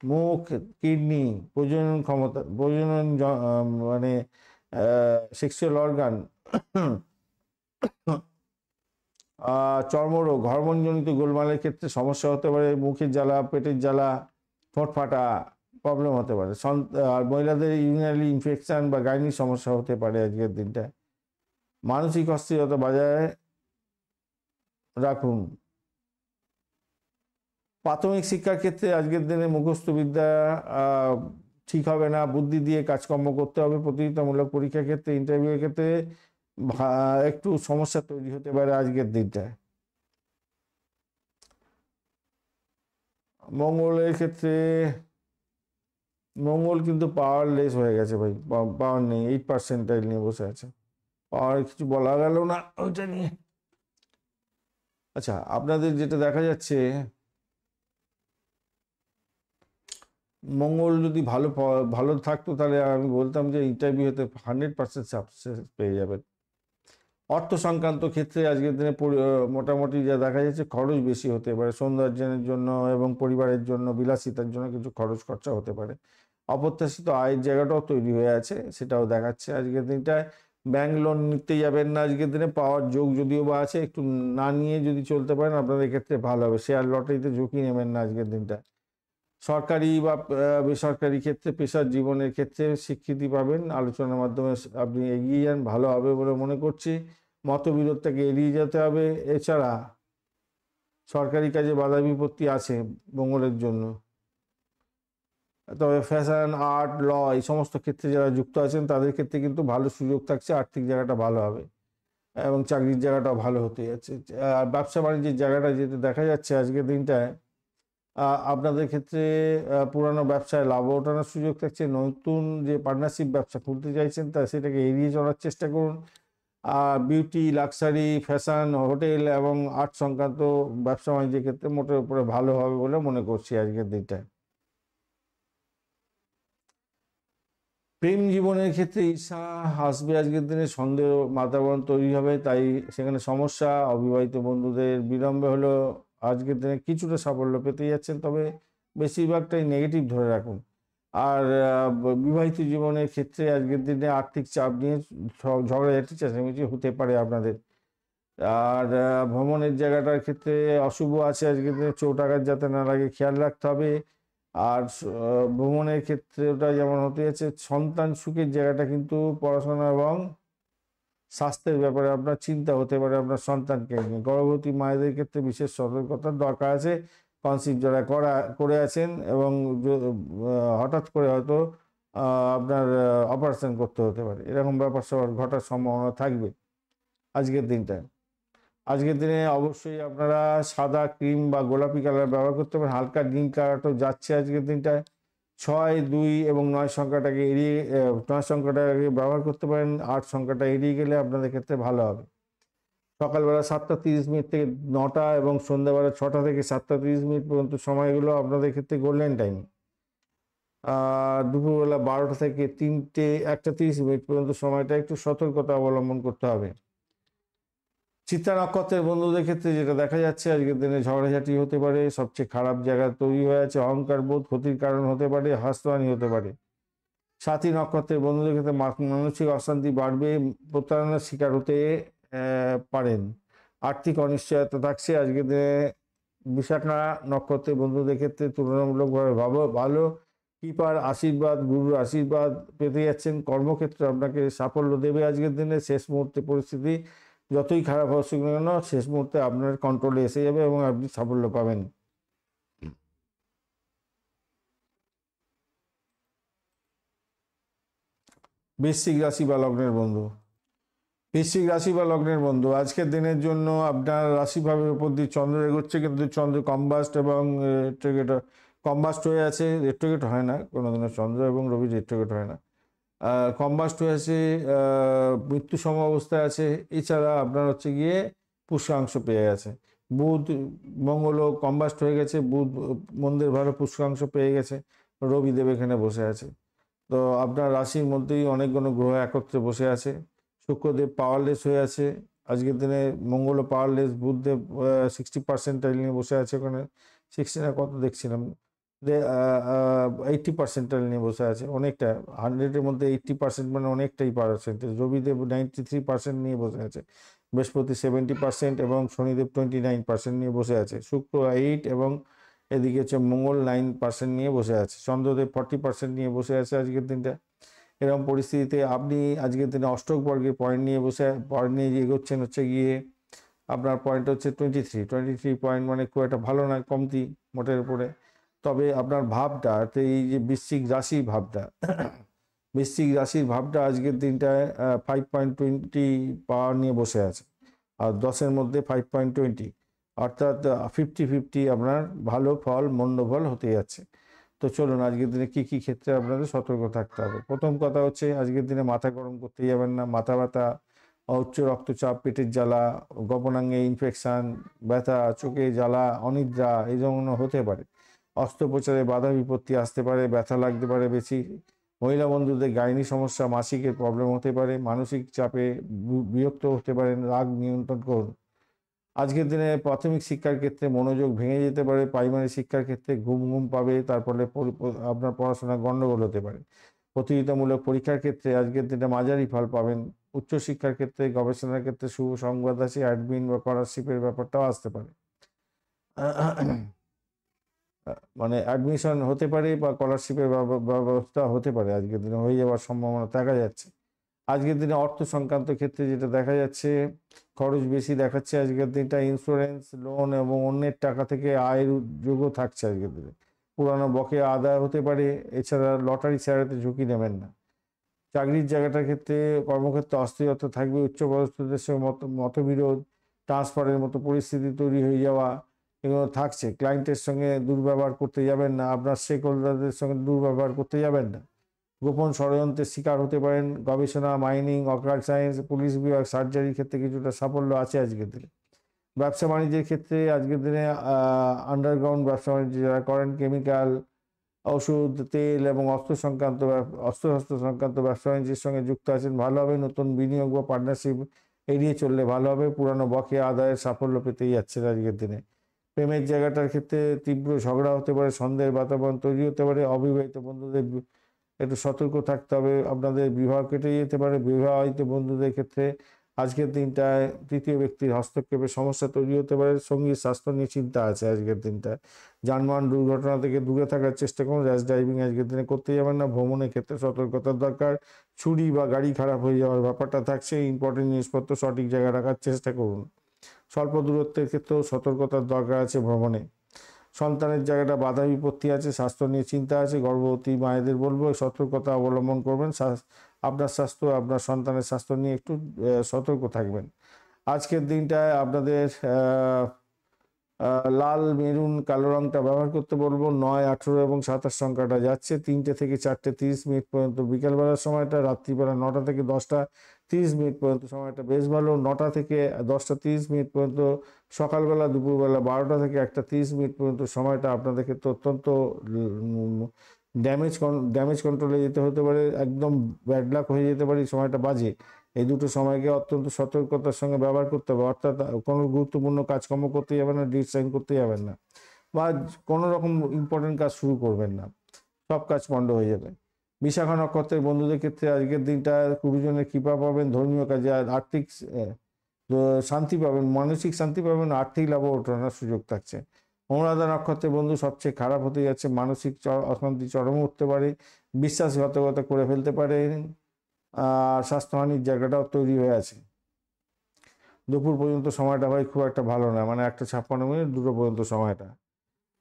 মুখ, কিডনি, প্রজনন ক্ষমতা, মানে সেক্সুয়াল অর্গান, চর্মরোগ, হরমোনজনিত গোলমালের ক্ষেত্রে সমস্যা হতে পারে। মুখের জ্বালা, পেটের জ্বালা, ঠোঁট ফাটা প্রবলেম হতে পারে। আর মহিলাদের ইউরিনারি ইনফেকশন বা গাইনির সমস্যা হতে পারে আজকের দিনটা। মানসিক অস্থিরতা বজায় রাখুন। প্রাথমিক শিক্ষার ক্ষেত্রে আজকের দিনে মুখস্থ বিদ্যা ঠিক হবে না, বুদ্ধি দিয়ে কাজকর্ম করতে হবে। প্রতিযোগিতামূলক পরীক্ষার ক্ষেত্রে, ইন্টারভিউয়ের ক্ষেত্রে একটু সমস্যা তৈরি হতে পারে আজকের দিনটায়। মঙ্গলের ক্ষেত্রে মঙ্গল কিন্তু পাওয়ারলেস হয়ে গেছে ভাই, পাওয়ার নেই, 8% নিয়ে বসে আছে। পাওয়ার কিছু বলা গেল না ওইটা নিয়ে। আচ্ছা, আপনাদের যেটা দেখা যাচ্ছে, মঙ্গল যদি ভালো থাকতো তাহলে আমি বলতাম যে ইন্টারভিউতে 100% সাকসেস পেয়ে যাবেন। অর্থ সংক্রান্ত ক্ষেত্রে আজকের দিনে মোটামুটি যা দেখা যাচ্ছে খরচ বেশি হতে পারে। সৌন্দর্যের জন্য এবং পরিবারের জন্য বিলাসিতার জন্য কিছু খরচ খরচা হতে পারে। অপ্রত্যাশিত আয়ের জায়গাটাও তৈরি হয়ে আছে, সেটাও দেখাচ্ছে আজকের দিনটায়। ব্যাংক লোন নিতে যাবেন না আজকের দিনে, পাওয়ার যোগ যদিও বা আছে, একটু না নিয়ে যদি চলতে পারেন আপনাদের ক্ষেত্রে ভালো হবে। শেয়ার লটারিতে ঝুঁকি নেবেন না আজকের দিনটা। সরকারি বা বেসরকারি ক্ষেত্রে পেশার জীবনের ক্ষেত্রে স্বীকৃতি পাবেন, আলোচনার মাধ্যমে আপনি এগিয়ে যান, ভালো হবে বলে মনে করছি। মতবিরোধটাকে এড়িয়ে যেতে হবে। এছাড়া সরকারি কাজে বাধা বিপত্তি আছে মঙ্গলের জন্য। তবে ফ্যাশন, আর্ট, ল এই সমস্ত ক্ষেত্রে যারা যুক্ত আছেন তাদের ক্ষেত্রে কিন্তু ভালো সুযোগ থাকছে, আর্থিক জায়গাটা ভালো হবে এবং চাকরির জায়গাটাও ভালো হতে যাচ্ছে। আর ব্যবসা বাণিজ্যের জায়গাটা যেটা দেখা যাচ্ছে আজকের দিনটায়, আপনাদের ক্ষেত্রে পুরানো ব্যবসায় লাভ ওঠানোর সুযোগ থাকছে। নতুন যে পার্টনারশিপ ব্যবসা খুলতে চাইছেন তা সেটাকে এড়িয়ে চলার চেষ্টা করুন। আর বিউটি, লাক্সারি, ফ্যাশন, হোটেল এবং আর্ট সংক্রান্ত ব্যবসা বাণিজ্যের ক্ষেত্রে মোটের উপরে ভালো হবে বলে মনে করছি আজকের দিনটায়। প্রেম জীবনের ক্ষেত্রে ঈর্ষা আসবে আজকের দিনে, সন্দেহ বাতাবরণ তৈরি হবে, তাই সেখানে সমস্যা। অবিবাহিত বন্ধুদের বিলম্বে হলেও আজকের দিনে কিছুটা সাফল্য পেতে যাচ্ছেন, তবে বেশিরভাগটাই নেগেটিভ ধরে রাখুন। আর বিবাহিত জীবনের ক্ষেত্রে আজকের দিনে আর্থিক চাপ নিয়ে ঝগড়াঝাটি চেঁচামেচি হতে পারে আপনাদের। আর ভ্রমণের জায়গাটার ক্ষেত্রে অশুভ আছে আজকের দিনে, চোট আঘাত যাতে না লাগে খেয়াল রাখতে হবে। আর ভ্রমণের ক্ষেত্রে ওটা যেমন হতে যাচ্ছে, সন্তান সুখের জায়গাটা কিন্তু পড়াশোনা এবং স্বাস্থ্যের ব্যাপারে আপনার চিন্তা হতে পারে আপনার সন্তানকে নিয়ে। গর্ভবতী মায়েদের ক্ষেত্রে বিশেষ সতর্কতার দরকার আছে। কনসিভ যারা করে আছেন এবং হঠাৎ করে হয়তো আপনার অপারেশন করতে হতে পারে, এরকম ব্যাপার সবার ঘটার সম্ভাবনা থাকবে আজকের দিনটায়। আজকের দিনে অবশ্যই আপনারা সাদা ক্রিম বা গোলাপি কালার ব্যবহার করতে পারেন। হালকা নীল কালারটাও যাচ্ছে আজকের দিনটায়। 6, 2 এবং 9 সংখ্যাটাকে এড়িয়ে 9 সংখ্যাটাকে ব্যবহার করতে পারেন। 8 সংখ্যাটা এড়িয়ে গেলে আপনাদের ক্ষেত্রে ভালো হবে। সকালবেলা 7:30 থেকে 9টা এবং সন্ধ্যাবেলা 6টা থেকে 7:30 পর্যন্ত সময়গুলো আপনাদের ক্ষেত্রে গোল্ডেন টাইম। দুপুরবেলা 12টা থেকে 1:30 পর্যন্ত সময়টা একটু সতর্কতা অবলম্বন করতে হবে। চিত্রা নক্ষত্রের বন্ধুদের ক্ষেত্রে যেটা দেখা যাচ্ছে আজকের দিনে ঝগড়াঝাটি হতে পারে, সবচেয়ে খারাপ জায়গা তৈরি হয়ে আছে, অহংকার বোধ ক্ষতির কারণ হতে পারে, হাসপানি হতে পারে। সাথী নক্ষত্রের বন্ধুদের ক্ষেত্রে মানসিক অশান্তি বাড়বে, প্রতারণার শিকার হতে পারেন। আর্থিক অনিশ্চয়তা থাকছে আজকের দিনে। বিশাখা নক্ষত্রের বন্ধুদের ক্ষেত্রে তুলনামূলকভাবে ভালো। কৃপার আশীর্বাদ, গুরুর আশীর্বাদ পেতে যাচ্ছেন। কর্মক্ষেত্রে আপনাকে সাফল্য দেবে আজকের দিনে। শেষ মুহূর্তে পরিস্থিতি যতই খারাপ হোক না কেন, শেষ মুহূর্তে আপনার কন্ট্রোলে এসে যাবে এবং আপনি সাফল্য পাবেন। বৃশ্চিক রাশি বা লগ্নের বন্ধু, বৃশ্চিক রাশি বা লগ্নের বন্ধু, আজকের দিনের জন্য আপনার রাশিভাবের উপর দিয়ে চন্দ্র এগোচ্ছে, কিন্তু চন্দ্র কম্বাস্ট এবং রেট্রোগেট কম্বাস্ট হয়ে আছে, রেট্রোগেট হয় না কোনোদিনও, চন্দ্র এবং রবি রেট্রোগেট হয় না, কম্বাস্ট হয়ে আছে, মৃত্যু সম অবস্থায় আছে। এছাড়া আপনার হচ্ছে গিয়ে পুষ্যাংশ পেয়ে গেছে। বুধ মঙ্গলও কম্বাস্ট হয়ে গেছে, বুধ মন্দের ভালো পুষ্যাংশ পেয়ে গেছে, রবিদেব এখানে বসে আছে। তো আপনার রাশির মধ্যেই অনেকগুলো গ্রহ একত্রে বসে আছে। শুক্রদেব পাওয়ারলেস হয়ে আছে আজকের দিনে, মঙ্গলও পাওয়ারলেস, বুধদেব 60% নিয়ে বসে আছে ওখানে, 60 না কত দেখছিলাম, 80% নিয়ে বসে আছে, অনেকটা 100-এর মধ্যে 80% মানে অনেকটাই পার্সেন্টেজ। রবিদেব 93% নিয়ে বসে আছে, বৃহস্পতি 70% এবং শনিদেব 29% নিয়ে বসে আছে, শুক্র 8 এবং এদিকে হচ্ছে মঙ্গল 9% নিয়ে বসে আছে, চন্দ্রদেব 40% নিয়ে বসে আছে আজকের দিনটা। এরকম পরিস্থিতিতে আপনি আজকের দিনে অষ্টক বর্গের পয়েন্ট নিয়ে পয়েন্ট নিয়ে এগোচ্ছেন হচ্ছে গিয়ে, আপনার পয়েন্ট হচ্ছে 23 পয়েন্ট, মানে খুব একটা ভালো নয়, কমতি মোটের উপরে। তবে আপনার ভাবটা, এই যে বৃশ্চিক রাশির ভাবটা, বৃশ্চিক রাশির ভাবটা আজকের দিনটায় 5.20 পাওয়ার নিয়ে বসে আছে, আর 10-এর মধ্যে 5.20, অর্থাৎ 50-50 আপনার ভালো ফল মন্দ ফল হতে যাচ্ছে। তো চলুন আজকের দিনে কী কী ক্ষেত্রে আপনাদের সতর্ক থাকতে হবে। প্রথম কথা হচ্ছে, আজকের দিনে মাথা গরম করতে যাবেন না, মাথা ব্যথা, উচ্চ রক্তচাপ, পেটের জ্বালা, গোপনাঙ্গে ইনফেকশান, ব্যথা, চোখে জ্বালা, অনিদ্রা এই জন্য হতে পারে। অস্ত্রোপচারে বাধা বিপত্তি আসতে পারে, ব্যথা লাগতে পারে বেশি। মহিলা বন্ধুদের গাইনি সমস্যা, মাসিকের প্রবলেম হতে পারে, মানসিক চাপে বিরক্ত হতে পারেন, রাগ নিয়ন্ত্রণ করুন। আজকের দিনে প্রাথমিক শিক্ষার ক্ষেত্রে মনোযোগ ভেঙে যেতে পারে, প্রাইমারি শিক্ষার ক্ষেত্রে ঘুম পাবে, তার ফলে আপনার পড়াশোনা গণ্ডগোল হতে পারে। প্রতিযোগিতামূলক পরীক্ষার ক্ষেত্রে আজকের দিনে মাঝারি ফল পাবেন। উচ্চশিক্ষার ক্ষেত্রে, গবেষণার ক্ষেত্রে শুভ সংবাদ আছে, অ্যাডমিন বা স্কলারশিপের ব্যাপারটাও আসতে পারে, মানে অ্যাডমিশন হতে পারে বা স্কলারশিপের ব্যবস্থা হতে পারে, আজকের দিনে হয়ে যাওয়ার সম্ভাবনা দেখা যাচ্ছে। আজকের দিনে অর্থ সংক্রান্ত ক্ষেত্রে যেটা দেখা যাচ্ছে, খরচ বেশি দেখাচ্ছে আজকের দিনটা। ইন্স্যুরেন্স, লোন এবং অন্যের টাকা থেকে আয়ের যোগও থাকছে আজকের দিনে, পুরানো বকেয়া আদায় হতে পারে। এছাড়া লটারি ছাড়াতে ঝুঁকি নেবেন না। চাকরির জায়গাটার ক্ষেত্রে, কর্মক্ষেত্রে অস্থিরতা থাকবে, উচ্চপদস্থদের সঙ্গে মতবিরোধ, ট্রান্সফারের মতো পরিস্থিতি তৈরি হয়ে যাওয়া, এগুলো থাকছে। ক্লায়েন্টের সঙ্গে দুর্ব্যবহার করতে যাবেন না, আপনার স্টেক হোল্ডারদের সঙ্গে দুর্ব্যবহার করতে যাবেন না। গোপন ষড়যন্ত্রের শিকার হতে পারেন। গবেষণা, মাইনিং, অকাল্ট সায়েন্স, পুলিশ বিভাগ, সার্জারির ক্ষেত্রে কিছুটা সাফল্য আছে আজকের দিনে। ব্যবসা বাণিজ্যের ক্ষেত্রে আজকের দিনে আন্ডারগ্রাউন্ড ব্যবসা বাণিজ্য যারা করেন, কেমিক্যাল, ওষুধ, তেল এবং অস্ত্রশস্ত্র সংক্রান্ত ব্যবসা বাণিজ্যের সঙ্গে যুক্ত আছেন, ভালো হবে। নতুন বিনিয়োগ বা পার্টনারশিপ এড়িয়ে চললে ভালো হবে। পুরানো বকেয়া আদায়ের সাফল্য পেতেই যাচ্ছেন আজকের দিনে। প্রেমের জায়গাটার ক্ষেত্রে তীব্র ঝগড়া হতে পারে, সন্দেহের বাতাবরণ তৈরি হতে পারে। অবিবাহিত বন্ধুদের একটু সতর্ক থাকতে হবে, আপনাদের বিবাহ কেটে যেতে পারে। বিবাহিত বন্ধুদের ক্ষেত্রে আজকের দিনটায় তৃতীয় ব্যক্তির হস্তক্ষেপে সমস্যা তৈরি হতে পারে। সঙ্গীর স্বাস্থ্য নিয়ে চিন্তা আছে আজকের দিনটায়। যানবাহন দুর্ঘটনা থেকে দূরে থাকার চেষ্টা করুন। র্যাশ ড্রাইভিং আজকের দিনে করতে যাবেন না। ভ্রমণের ক্ষেত্রে সতর্কতার দরকার। চুরি বা গাড়ি খারাপ হয়ে যাওয়ার ব্যাপারটা থাকছে। ইম্পর্টেন্ট জিনিসপত্র সঠিক জায়গায় রাখার চেষ্টা করুন। স্বল্প দূরত্বের ক্ষেত্রেও সতর্কতার দরকার আছে ভ্রমণে। সন্তানের জায়গাটা বাধা বিপত্তি আছে, স্বাস্থ্য নিয়ে চিন্তা আছে। গর্ভবতী মায়েদের বলবো সতর্কতা অবলম্বন করবেন। আপনার স্বাস্থ্য, আপনার সন্তানের স্বাস্থ্য নিয়ে একটু সতর্ক থাকবেন। আজকের দিনটায় আপনাদের লাল, মেরুন, কালো রঙটা ব্যবহার করতে বলবো। 9, 18 এবং 27 সংখ্যাটা যাচ্ছে। 3টে থেকে 4টে 30 মিনিট পর্যন্ত বিকালবেলার সময়টা। রাত্রিবেলা 9টা থেকে 10টা 30 মিনিট পর্যন্ত সময়টা বেশ ভালো। 9টা থেকে 10টা 30 মিনিট পর্যন্ত সকালবেলা। দুপুরবেলা 12টা থেকে 1টা 30 মিনিট পর্যন্ত সময়টা আপনাদের ক্ষেত্রে অত্যন্ত ড্যামেজ কন্ট্রোলে যেতে হতে পারে, একদম ব্যাড লাক হয়ে যেতে পারে। এই সময়টা বাজে। এই দুটো সময়কে অত্যন্ত সতর্কতার সঙ্গে ব্যবহার করতে হবে। অর্থাৎ কোনো গুরুত্বপূর্ণ কাজকর্ম করতে যাবেন না, ডিড সাইন করতে যাবেন না, বা কোনো রকম ইম্পর্টেন্ট কাজ শুরু করবেন না, সব কাজ পণ্ড হয়ে যাবে। বিশাখা নক্ষত্রের বন্ধুদের ক্ষেত্রে আজকের দিনটা গুরুজনের কৃপা পাবেন, ধর্মীয় কাজে আর্থিক শান্তি পাবেন, মানসিক শান্তি পাবেন, আর্থিক লাভ ওঠানোর সুযোগ থাকছে। অনুরাধা নক্ষত্রের বন্ধু সবচেয়ে খারাপ হতে যাচ্ছে, মানসিক অশান্তি চরমে উঠতে পারে, বিশ্বাসঘাতকতা করে ফেলতে পারেন, আর স্বাস্থ্যহানির জায়গাটাও তৈরি হয়ে আছে। দুপুর পর্যন্ত সময়টা ভাই খুব একটা ভালো না, মানে 1:56 মিনিট 2টো পর্যন্ত সময়টা।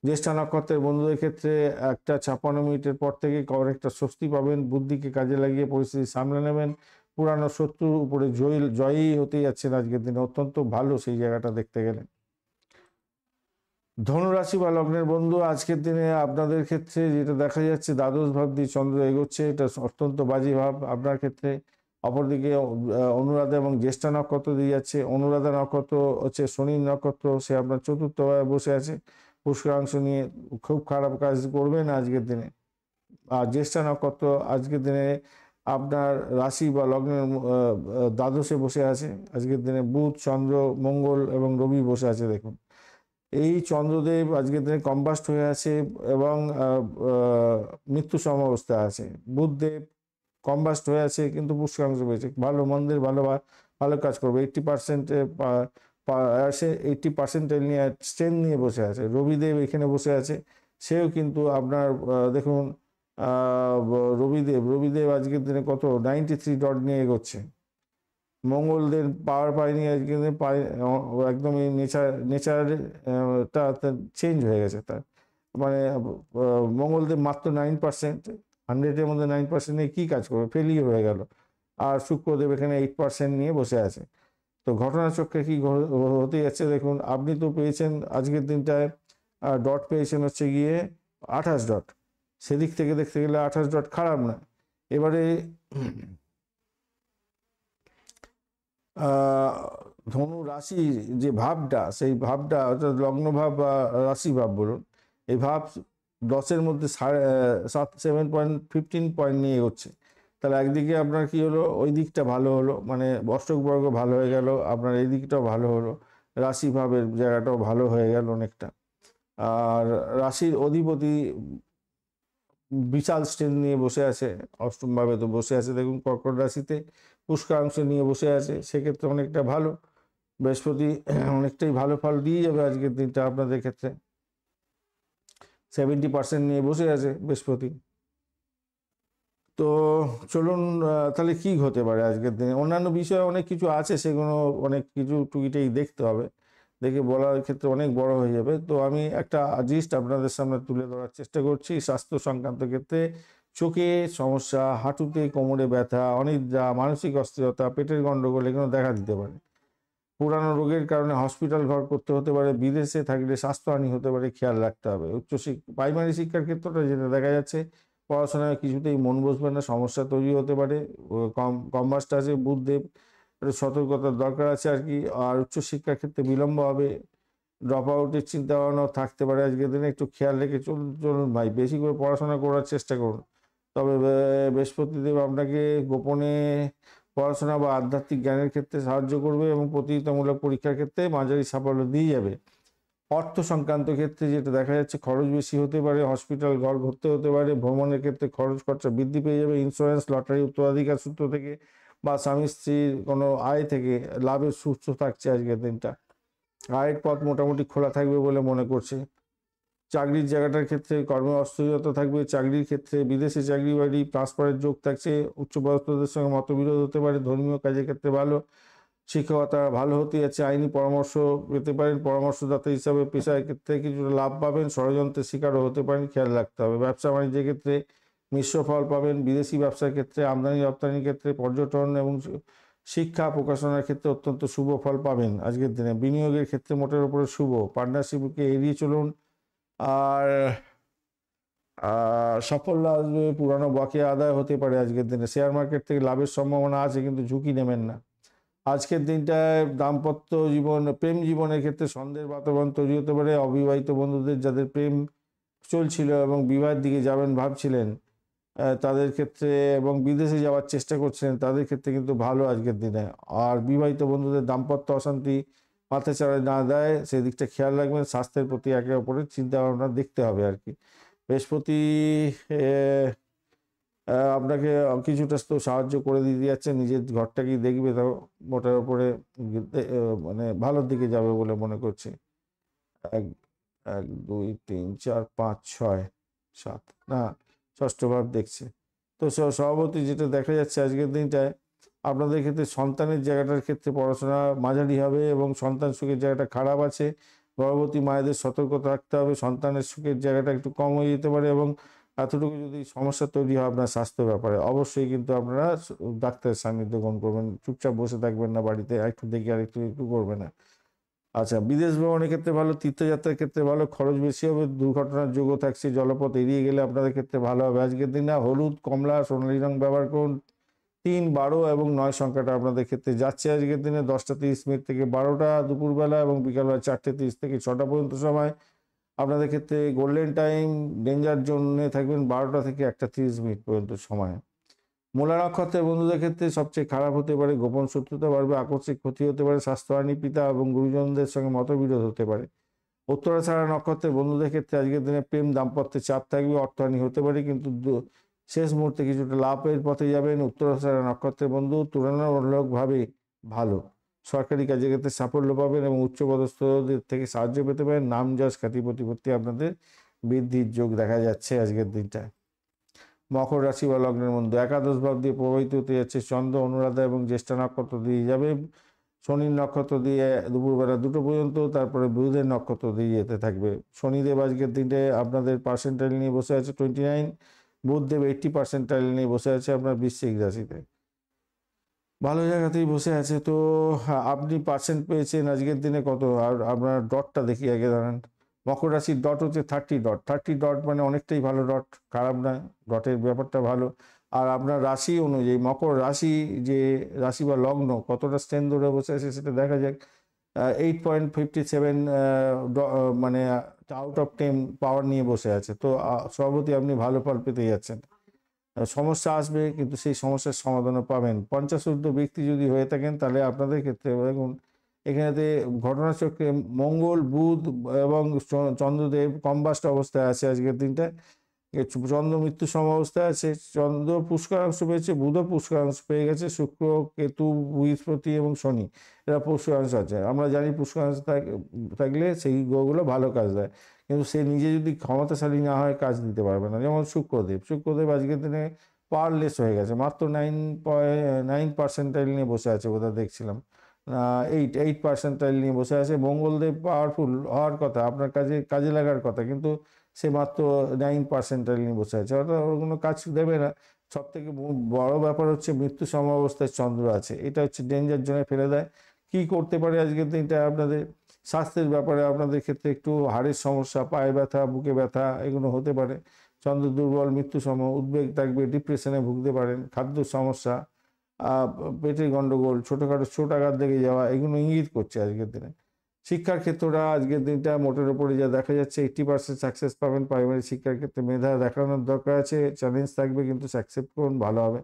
জ্যেষ্ঠা নক্ষত্রের বন্ধুদের ক্ষেত্রে 1:56 মিনিটের পর থেকে অনেকটা স্বস্তি পাবেন, বুদ্ধিকে কাজে লাগিয়ে পরিস্থিতি সামলে নেবেন। পুরানো শত্রুর উপরে জয়ী হতে যাচ্ছেন আজকের দিনে, অত্যন্ত ভালো সেই জায়গাটা দেখতে গেলে। ধনুরাশি বা লগ্নের বন্ধু, আজকের দিনে আপনাদের ক্ষেত্রে যেটা দেখা যাচ্ছে, দ্বাদশ ভাব দিয়ে চন্দ্র এগোচ্ছে, এটা অত্যন্ত বাজে ভাব আপনার ক্ষেত্রে। অপরদিকে অনুরাধা এবং জ্যেষ্ঠা নক্ষত্র দিয়ে যাচ্ছে। অনুরাধা নক্ষত্র হচ্ছে শনির নক্ষত্র, সে আপনার চতুর্থ ভাবে বসে আছে পুষ্করাংশ নিয়ে, খুব খারাপ কাজ করবেন আজকের দিনে। আর জ্যেষ্ঠা নক্ষত্র আজকের দিনে আপনার রাশি বা লগ্নের দ্বাদশে বসে আছে। আজকের দিনে বুধ, চন্দ্র, মঙ্গল এবং রবি বসে আছে। দেখুন, এই চন্দ্রদেব আজকের দিনে কম্বাস্ট হয়ে আছে এবং মৃত্যু সমাবস্থা আছে। বুধদেব কম্বাস্ট হয়ে আছে কিন্তু পুষ্করাংশ পেয়েছে, ভালো মন্দের ভালো কাজ করবে। 80% সে 80% নিয়ে স্ট্রেন নিয়ে বসে আছে। রবিদেব এখানে বসে আছে, সেও কিন্তু আপনার দেখুন রবিদেব আজকের দিনে কত 93 ডট নিয়ে এগোচ্ছে। মঙ্গলদের পাওয়ার পায়নি আজকে, একদমই নেচারটা চেঞ্জ হয়ে গেছে তার, মানে মঙ্গলদেব মাত্র 9%, 100-এর মধ্যে 9% নিয়ে কী কাজ করবে, ফেলিও হয়ে গেল। আর শুক্রদেব এখানে 8% নিয়ে বসে আছে। তো ঘটনাচক্রে কী হতে যাচ্ছে দেখুন, আপনি তো পেয়েছেন আজকের দিনটায় ডট পেয়েছেন হচ্ছে গিয়ে 28 ডট, সেদিক থেকে দেখতে গেলে 28 ডট খারাপ না। এবারে ধনু রাশির যে ভাবটা, সেই ভাবটা অর্থাৎ লগ্ন ভাব বা রাশি ভাব বলুন, এই ভাব 10-এর মধ্যে 7.15 পয়েন্ট নিয়ে এগোচ্ছে। তাহলে একদিকে আপনার কি হলো, ওই দিকটা ভালো হলো, মানে অষ্টক বর্গ ভালো হয়ে গেল, আপনার এই দিকটাও ভালো হলো, রাশি ভাবের জায়গাটাও ভালো হয়ে গেল অনেকটা। আর রাশির অধিপতি বিশাল স্ট্রেন নিয়ে বসে আছে, অষ্টমভাবে তো বসে আছে। দেখুন কর্কট রাশিতে পুষ্করাংশ নিয়ে বসে আছে, সেক্ষেত্রে অনেকটা ভালো। বৃহস্পতি অনেকটাই ভালো ফল দিয়ে যাবে আজকের দিনটা আপনাদের ক্ষেত্রে। 70% নিয়ে বসে আছে বৃহস্পতি। তো চলুন, তাহলে কি হতে পারে আজকের দিনে। অন্যান্য বিষয়ে অনেক কিছু আছে, সেগুলো অনেক কিছু টুকিটাই দেখতে হবে, দেখে বলার ক্ষেত্রে অনেক বড় হয়ে যাবে। তো আমি একটা জিস্ট আপনাদের সামনে তুলে ধরার চেষ্টা করছি। স্বাস্থ্য সংক্রান্ত ক্ষেত্রে চোখে সমস্যা, হাঁটুতে কোমরে ব্যথা, অনিদ্রা, মানসিক অস্থিরতা, পেটের গণ্ডগোল এগুলো দেখা দিতে পারে। পুরানো রোগের কারণে হসপিটাল ঘর করতে হতে পারে। বিদেশে থাকলে স্বাস্থ্যহানি হতে পারে, খেয়াল রাখতে হবে। প্রাইমারি শিক্ষার ক্ষেত্রটা যেটা দেখা যাচ্ছে, পড়াশোনায় কিছুতেই মন বসবে না, সমস্যা তৈরি হতে পারে। কমার্স আছে, বুধদেব, একটু সতর্কতার দরকার আছে আর কি। আর উচ্চশিক্ষার ক্ষেত্রে বিলম্ব হবে, ড্রপ আউটের চিন্তা ভাবনাও থাকতে পারে আজকের দিনে। একটু খেয়াল রেখে চলুন ভাই, বেশি করে পড়াশোনা করার চেষ্টা করুন। তবে বৃহস্পতিদেব আপনাকে গোপনে পড়াশোনা বা আধ্যাত্মিক জ্ঞানের ক্ষেত্রে সাহায্য করবে এবং প্রতিযোগিতামূলক পরীক্ষার ক্ষেত্রে মাঝারি সাফল্য দিয়ে যাবে। অর্থ সংক্রান্ত ক্ষেত্রে যেটা দেখা যাচ্ছে, খরচ বেশি হতে পারে, হসপিটাল ঘর ঘুরতে হতে পারে, ভ্রমণের ক্ষেত্রে খরচ খরচা বৃদ্ধি পেয়ে যাবে। ইন্স্যুরেন্স, লটারি, উত্তরাধিকার সূত্র থেকে বা স্বামী স্ত্রীর কোনো আয় থেকে লাভের সূত্র থাকছে আজকের দিনটা। আয়ের পথ মোটামুটি খোলা থাকবে বলে মনে করছে। চাকরির জায়গাটার ক্ষেত্রে কর্মে অস্থিরতা থাকবে। চাকরির ক্ষেত্রে বিদেশে চাকরি বাড়ি ট্রান্সফারের যোগ থাকছে। উচ্চপদস্থদের সঙ্গে মতবিরোধ হতে পারে। ধর্মীয় কাজের ক্ষেত্রে ভালো, শিক্ষকতা ভালো হতে যাচ্ছে। আইনি পরামর্শ পেতে পারেন, পরামর্শদাতা হিসাবে পেশার ক্ষেত্রে কিছুটা লাভ পাবেন। ষড়যন্ত্রের শিকারও হতে পারেন, খেয়াল রাখতে হবে। ব্যবসা বাণিজ্যের ক্ষেত্রে মিশ্র ফল পাবেন। বিদেশি ব্যবসার ক্ষেত্রে, আমদানি রপ্তানির ক্ষেত্রে, পর্যটন এবং শিক্ষা প্রকাশনার ক্ষেত্রে অত্যন্ত শুভ ফল পাবেন আজকের দিনে। বিনিয়োগের ক্ষেত্রে মোটের উপরে শুভ। পার্টনারশিপকে এড়িয়ে চলুন। আর সাফল্য আসবে, পুরানো বকেয়া আদায় হতে পারে আজকের দিনে। শেয়ার মার্কেট থেকে লাভের সম্ভাবনা আছে, কিন্তু ঝুঁকি নেবেন না আজকের দিনটায়। দাম্পত্য জীবন, প্রেম জীবনের ক্ষেত্রে সন্দেহের বাতাবরণ তৈরি হতে পারে। অবিবাহিত বন্ধুদের যাদের প্রেম চলছিল এবং বিবাহের দিকে যাবেন ভাবছিলেন, তাদের ক্ষেত্রে, এবং বিদেশে যাওয়ার চেষ্টা করছিলেন, তাদের ক্ষেত্রে কিন্তু ভালো আজকের দিনে। আর বিবাহিত বন্ধুদের দাম্পত্য অশান্তি মাথাচাড়া না দেয়, সেদিকটা খেয়াল রাখবেন। স্বাস্থ্যের প্রতি একে অপরের চিন্তা ভাবনা দেখতে হবে আর কি। বৃহস্পতি আপনাকে কিছুটা তো সাহায্য করে দিতে যাচ্ছে, নিজের ঘরটাকেই দেখবে, তাও মোটার উপরে মানে ভালোর দিকে যাবে বলে মনে করছি। 1 1 2 3 4 5 6 7, না, ষষ্ঠ ভাব দেখছে। তো সভাপতি যেটা দেখা যাচ্ছে আজকের দিনটায়, আপনাদের ক্ষেত্রে সন্তানের জায়গাটার ক্ষেত্রে পড়াশোনা মাঝারি হবে এবং সন্তান সুখের জায়গাটা খারাপ আছে। গর্ভবতী মায়েদের সতর্ক থাকতে হবে, সন্তানের সুখের জায়গাটা একটু কম হয়ে যেতে পারে এবং এতটুকু যদি সমস্যা তৈরি হয় আপনার স্বাস্থ্য ব্যাপারে, অবশ্যই কিন্তু আপনারা ডাক্তারের সান্নিধ্য গ্রহণ করবেন। চুপচাপ বসে থাকবেন না বাড়িতে, একটু দেখি আর একটু একটু করবে না। আচ্ছা, বিদেশ ভ্রমণের ক্ষেত্রে ভালো, তীর্থযাত্রার ক্ষেত্রে ভালো, খরচ বেশি হবে, দুর্ঘটনার যোগও থাকছে, জলপথ এড়িয়ে গেলে আপনাদের ক্ষেত্রে ভালো হবে। আজকের দিনে হলুদ, কমলা, সোনালী রং ব্যবহার করুন। 3, 12 এবং 9 সংখ্যাটা আপনাদের ক্ষেত্রে যাচ্ছে আজকের দিনে। 10:30 থেকে 12টা দুপুরবেলা এবং বিকালবেলা 4:30 থেকে 6টা পর্যন্ত সময়। আপনাদের ক্ষেত্রে গোল্ডেন টাইম, ডেঞ্জার জোনে থাকবেন 12টা থেকে 1:30 পর্যন্ত সময়। মূলা নক্ষত্রের বন্ধুদের ক্ষেত্রে সবচেয়ে খারাপ হতে পারে, গোপন শত্রুতা বাড়বে, আকস্মিক ক্ষতি হতে পারে, স্বাস্থ্যহানি, পিতা এবং গুরুজনদের সঙ্গে মতবিরোধ হতে পারে। উত্তরাষাঢ়া নক্ষত্রের বন্ধুদের ক্ষেত্রে আজকের দিনে প্রেম দাম্পত্যের চাপ থাকবে, অর্থহানি হতে পারে, কিন্তু শেষ মুহূর্তে কিছুটা লাভের পথে যাবেন। উত্তরাষাঢ়া নক্ষত্রের বন্ধু তুলনামূলকভাবে ভালো, সরকারি কাজের ক্ষেত্রে সাফল্য পাবেন এবং উচ্চপদস্থদের থেকে সাহায্য পেতে পারেন। নাম যশ খ্যাতি প্রতিপত্তি আপনাদের বৃদ্ধির যোগ দেখা যাচ্ছে আজকের দিনটায়। মকর রাশি বা লগ্নের বন্ধু, একাদশ ভাব দিয়ে প্রবাহিত হতে যাচ্ছে চন্দ্র, অনুরাধা এবং জ্যেষ্ঠা নক্ষত্র দিয়ে যাবে। শনির নক্ষত্র দিয়ে দুপুরবেলা 2টো পর্যন্ত, তারপরে বুধের নক্ষত্র দিয়ে যেতে থাকবে। শনিদেব আজকের দিনে আপনাদের পার্সেন্টাইল নিয়ে বসে আছে 29, বুধদেব 80% নিয়ে বসে আছে আপনার বৃশ্চিক রাশিতে, ভালো জায়গাতেই বসে আছে। তো আপনি পার্সেন্ট পেয়েছেন আজকের দিনে কত, আর আপনার ডটটা দেখি আগে দাঁড়ান। মকর রাশির ডট হচ্ছে 30 ডট। 30 ডট মানে অনেকটাই ভালো ডট, খারাপ না, ডটের ব্যাপারটা ভালো। আর আপনার রাশি অনুযায়ী মকর রাশি, যে রাশি বা লগ্ন কতটা স্ট্রেন্থ ধরে বসে আছে সেটা দেখা যাক। 8.57 মানে আউট অফ 10 পাওয়ার নিয়ে বসে আছে। তো সভাপতি আপনি ভালো ফল পেতে যাচ্ছেন। সমস্যা আসবে কিন্তু সেই সমস্যার সমাধানও পাবেন। 50 ব্যক্তি যদি হয়ে থাকেন তাহলে আপনাদের ক্ষেত্রে দেখুন এখানেতে ঘটনাচক্রে মঙ্গল, বুধ এবং চন্দ্রদেব কম্বাস্ট অবস্থায় আছে আজকের দিনটায়। চন্দ্র মৃত্যু সম অবস্থায় আছে, চন্দ্র পুষ্করাংশ পেয়েছে, বুধও পুষ্করাংশ পেয়ে গেছে, শুক্র, কেতু, বৃহস্পতি এবং শনি এরা পুষ্করাংশ আছে। আমরা জানি পুষ্করাংশ থাকলে সেই গ্রহগুলো ভালো কাজ দেয়, কিন্তু সে নিজে যদি ক্ষমতাশালী না হয় কাজ দিতে পারবে না। যেমন শুক্রদেব আজকের দিনে পাওয়ারলেস হয়ে গেছে, মাত্র 9% নিয়ে বসে আছে বোধহয় দেখছিলাম, 8% নিয়ে বসে আছে। মঙ্গলদেব পাওয়ারফুল হওয়ার কথা, আপনার কাজে লাগার কথা, কিন্তু সে মাত্র 9% নিয়ে বসে আছে, অর্থাৎ ওর কোনো কাজ দেবে না। সব থেকে বড় ব্যাপার হচ্ছে মৃত্যু সম অবস্থায় চন্দ্র আছে, এটা হচ্ছে ডেঞ্জার জোনে ফেলে দেয়। কি করতে পারে আজকের দিনটা আপনাদের স্বাস্থ্যের ব্যাপারে, আপনাদের ক্ষেত্রে একটু হাড়ের সমস্যা, পায়ে ব্যথা, বুকে ব্যথা এগুলো হতে পারে। চন্দ্র দুর্বল, মৃত্যু সম, উদ্বেগ থাকবে, ডিপ্রেশনে ভুগতে পারেন, খাদ্য সমস্যা, পেটের গন্ডগোল, ছোটোখাটো চোট আঘাত লেগে যাওয়া এগুলো ইঙ্গিত করছে আজকের দিনে। শিক্ষার ক্ষেত্রটা আজকের দিনটা মোটের ওপরে যা দেখা যাচ্ছে 80% সাকসেস পাবেন। প্রাইমারি শিক্ষার ক্ষেত্রে মেধা দেখানোর দরকার আছে, চ্যালেঞ্জ থাকবে কিন্তু অ্যাকসেপ্ট করুন, ভালো হবে।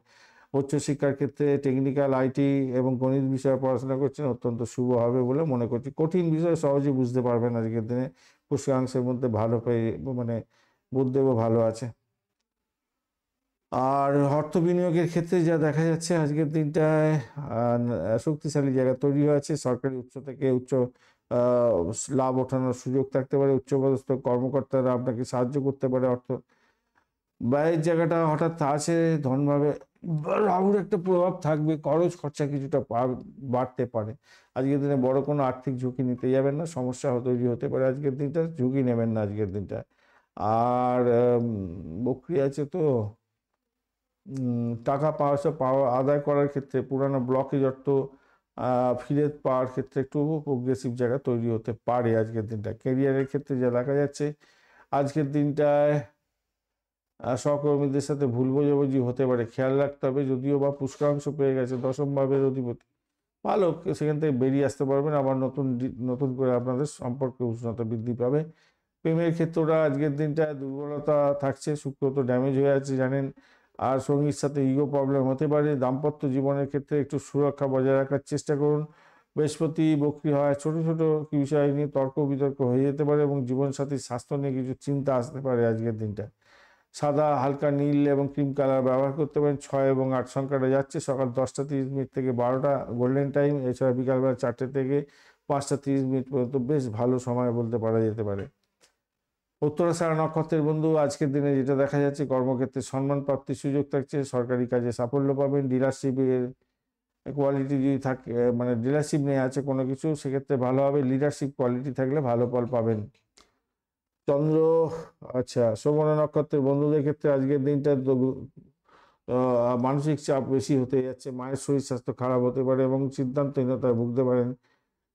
উচ্চশিক্ষার ক্ষেত্রে টেকনিক্যাল, আইটি এবং গণিত বিষয়ে পড়াশোনা করছেন, অত্যন্ত শুভ হবে বলে মনে করছি। কঠিন বিষয় সহজে বুঝতে পারবেন আজকের দিনে, পুষ্কাংশের মধ্যে ভালো পেয়ে মানে বুদ্ধদেবও ভালো আছে। আর অর্থ বিনিয়োগের ক্ষেত্রে যা দেখা যাচ্ছে আজকের দিনটায় শক্তিশালী জায়গা তৈরি হয়েছে, সরকারি উৎস থেকে উচ্চ লাভ ওঠানোর সুযোগ থাকতে পারে, উচ্চপদস্থ কর্মকর্তারা আপনাকে সাহায্য করতে পারে। অর্থ ব্যয়ের জায়গাটা হঠাৎ আছে, ধনভাবে রাহুর একটা প্রভাব থাকবে, খরচ খরচা কিছুটা বাড়তে পারে। আজকের দিনে বড় কোনো আর্থিক ঝুঁকি নিতে যাবেন না, সমস্যা তৈরি হতে পারে আজকের দিনটা, ঝুঁকি নেবেন না আজকের দিনটা। আর বকরি আছে তো, টাকা পাওয়া আদায় করার ক্ষেত্রে পুরানো ব্লকেজ অর্থ ফিরে পাওয়ার ক্ষেত্রে একটু প্রোগ্রেসিভ জায়গা তৈরি হতে পারে আজকের দিনটা। কেরিয়ারের ক্ষেত্রে যা দেখা যাচ্ছে আজকের দিনটায় সহকর্মীদের সাথে ভুল বোঝাবুঝি হতে পারে, খেয়াল রাখতে হবে। যদিও বা পুষ্করাংশ পেয়ে গেছে, 10ম ভাবের অধিপতি ভালো, সেখান থেকে বেরিয়ে আসতে পারবেন, আবার নতুন করে আপনাদের সম্পর্কে উষ্ণতা বৃদ্ধি পাবে। প্রেমের ক্ষেত্রটা আজকের দিনটায় দুর্বলতা থাকছে, শুক্র তো ড্যামেজ হয়ে আছে জানেন, আর সঙ্গীর সাথে ইগো প্রবলেম হতে পারে। দাম্পত্য জীবনের ক্ষেত্রে একটু সুরক্ষা বজায় রাখার চেষ্টা করুন। বৃহস্পতি বক্রী হয়, ছোট ছোট বিষয় নিয়ে তর্ক বিতর্ক হয়ে যেতে পারে এবং জীবনসাথীর স্বাস্থ্য নিয়ে কিছু চিন্তা আসতে পারে আজকের দিনটা। সাদা, হালকা নীল এবং ক্রিম কালার ব্যবহার করতে পারেন। 6 এবং 8 সংখ্যাটা যাচ্ছে, সকাল 10:30 থেকে 12টা গোল্ডেন টাইম, এছাড়া বিকালবেলা 4টে থেকে 5:30 পর্যন্ত বেশ ভালো সময় বলতে পারা যেতে পারে। উত্তরাষাঢ়া নক্ষত্রের বন্ধু আজকের দিনে যেটা দেখা যাচ্ছে, কর্মক্ষেত্রে সম্মান প্রাপ্তির সুযোগ থাকছে, সরকারি কাজে সাফল্য পাবেন। ডিলারশিপের কোয়ালিটি যদি থাকে, মানে ডিলারশিপ নিয়ে আছে কোনো কিছু, সেক্ষেত্রে ভালো হবে। লিডারশিপ কোয়ালিটি থাকলে ভালো ফল পাবেন। চন্দ্র, আচ্ছা, শ্রবণ নক্ষত্রের বন্ধুদের ক্ষেত্রে আজকের দিনটা তো মানসিক চাপ বেশি হতে যাচ্ছে, মায়ের শরীর স্বাস্থ্য খারাপ হতে পারে এবং সিদ্ধান্তহীনতায় ভুগতে পারেন।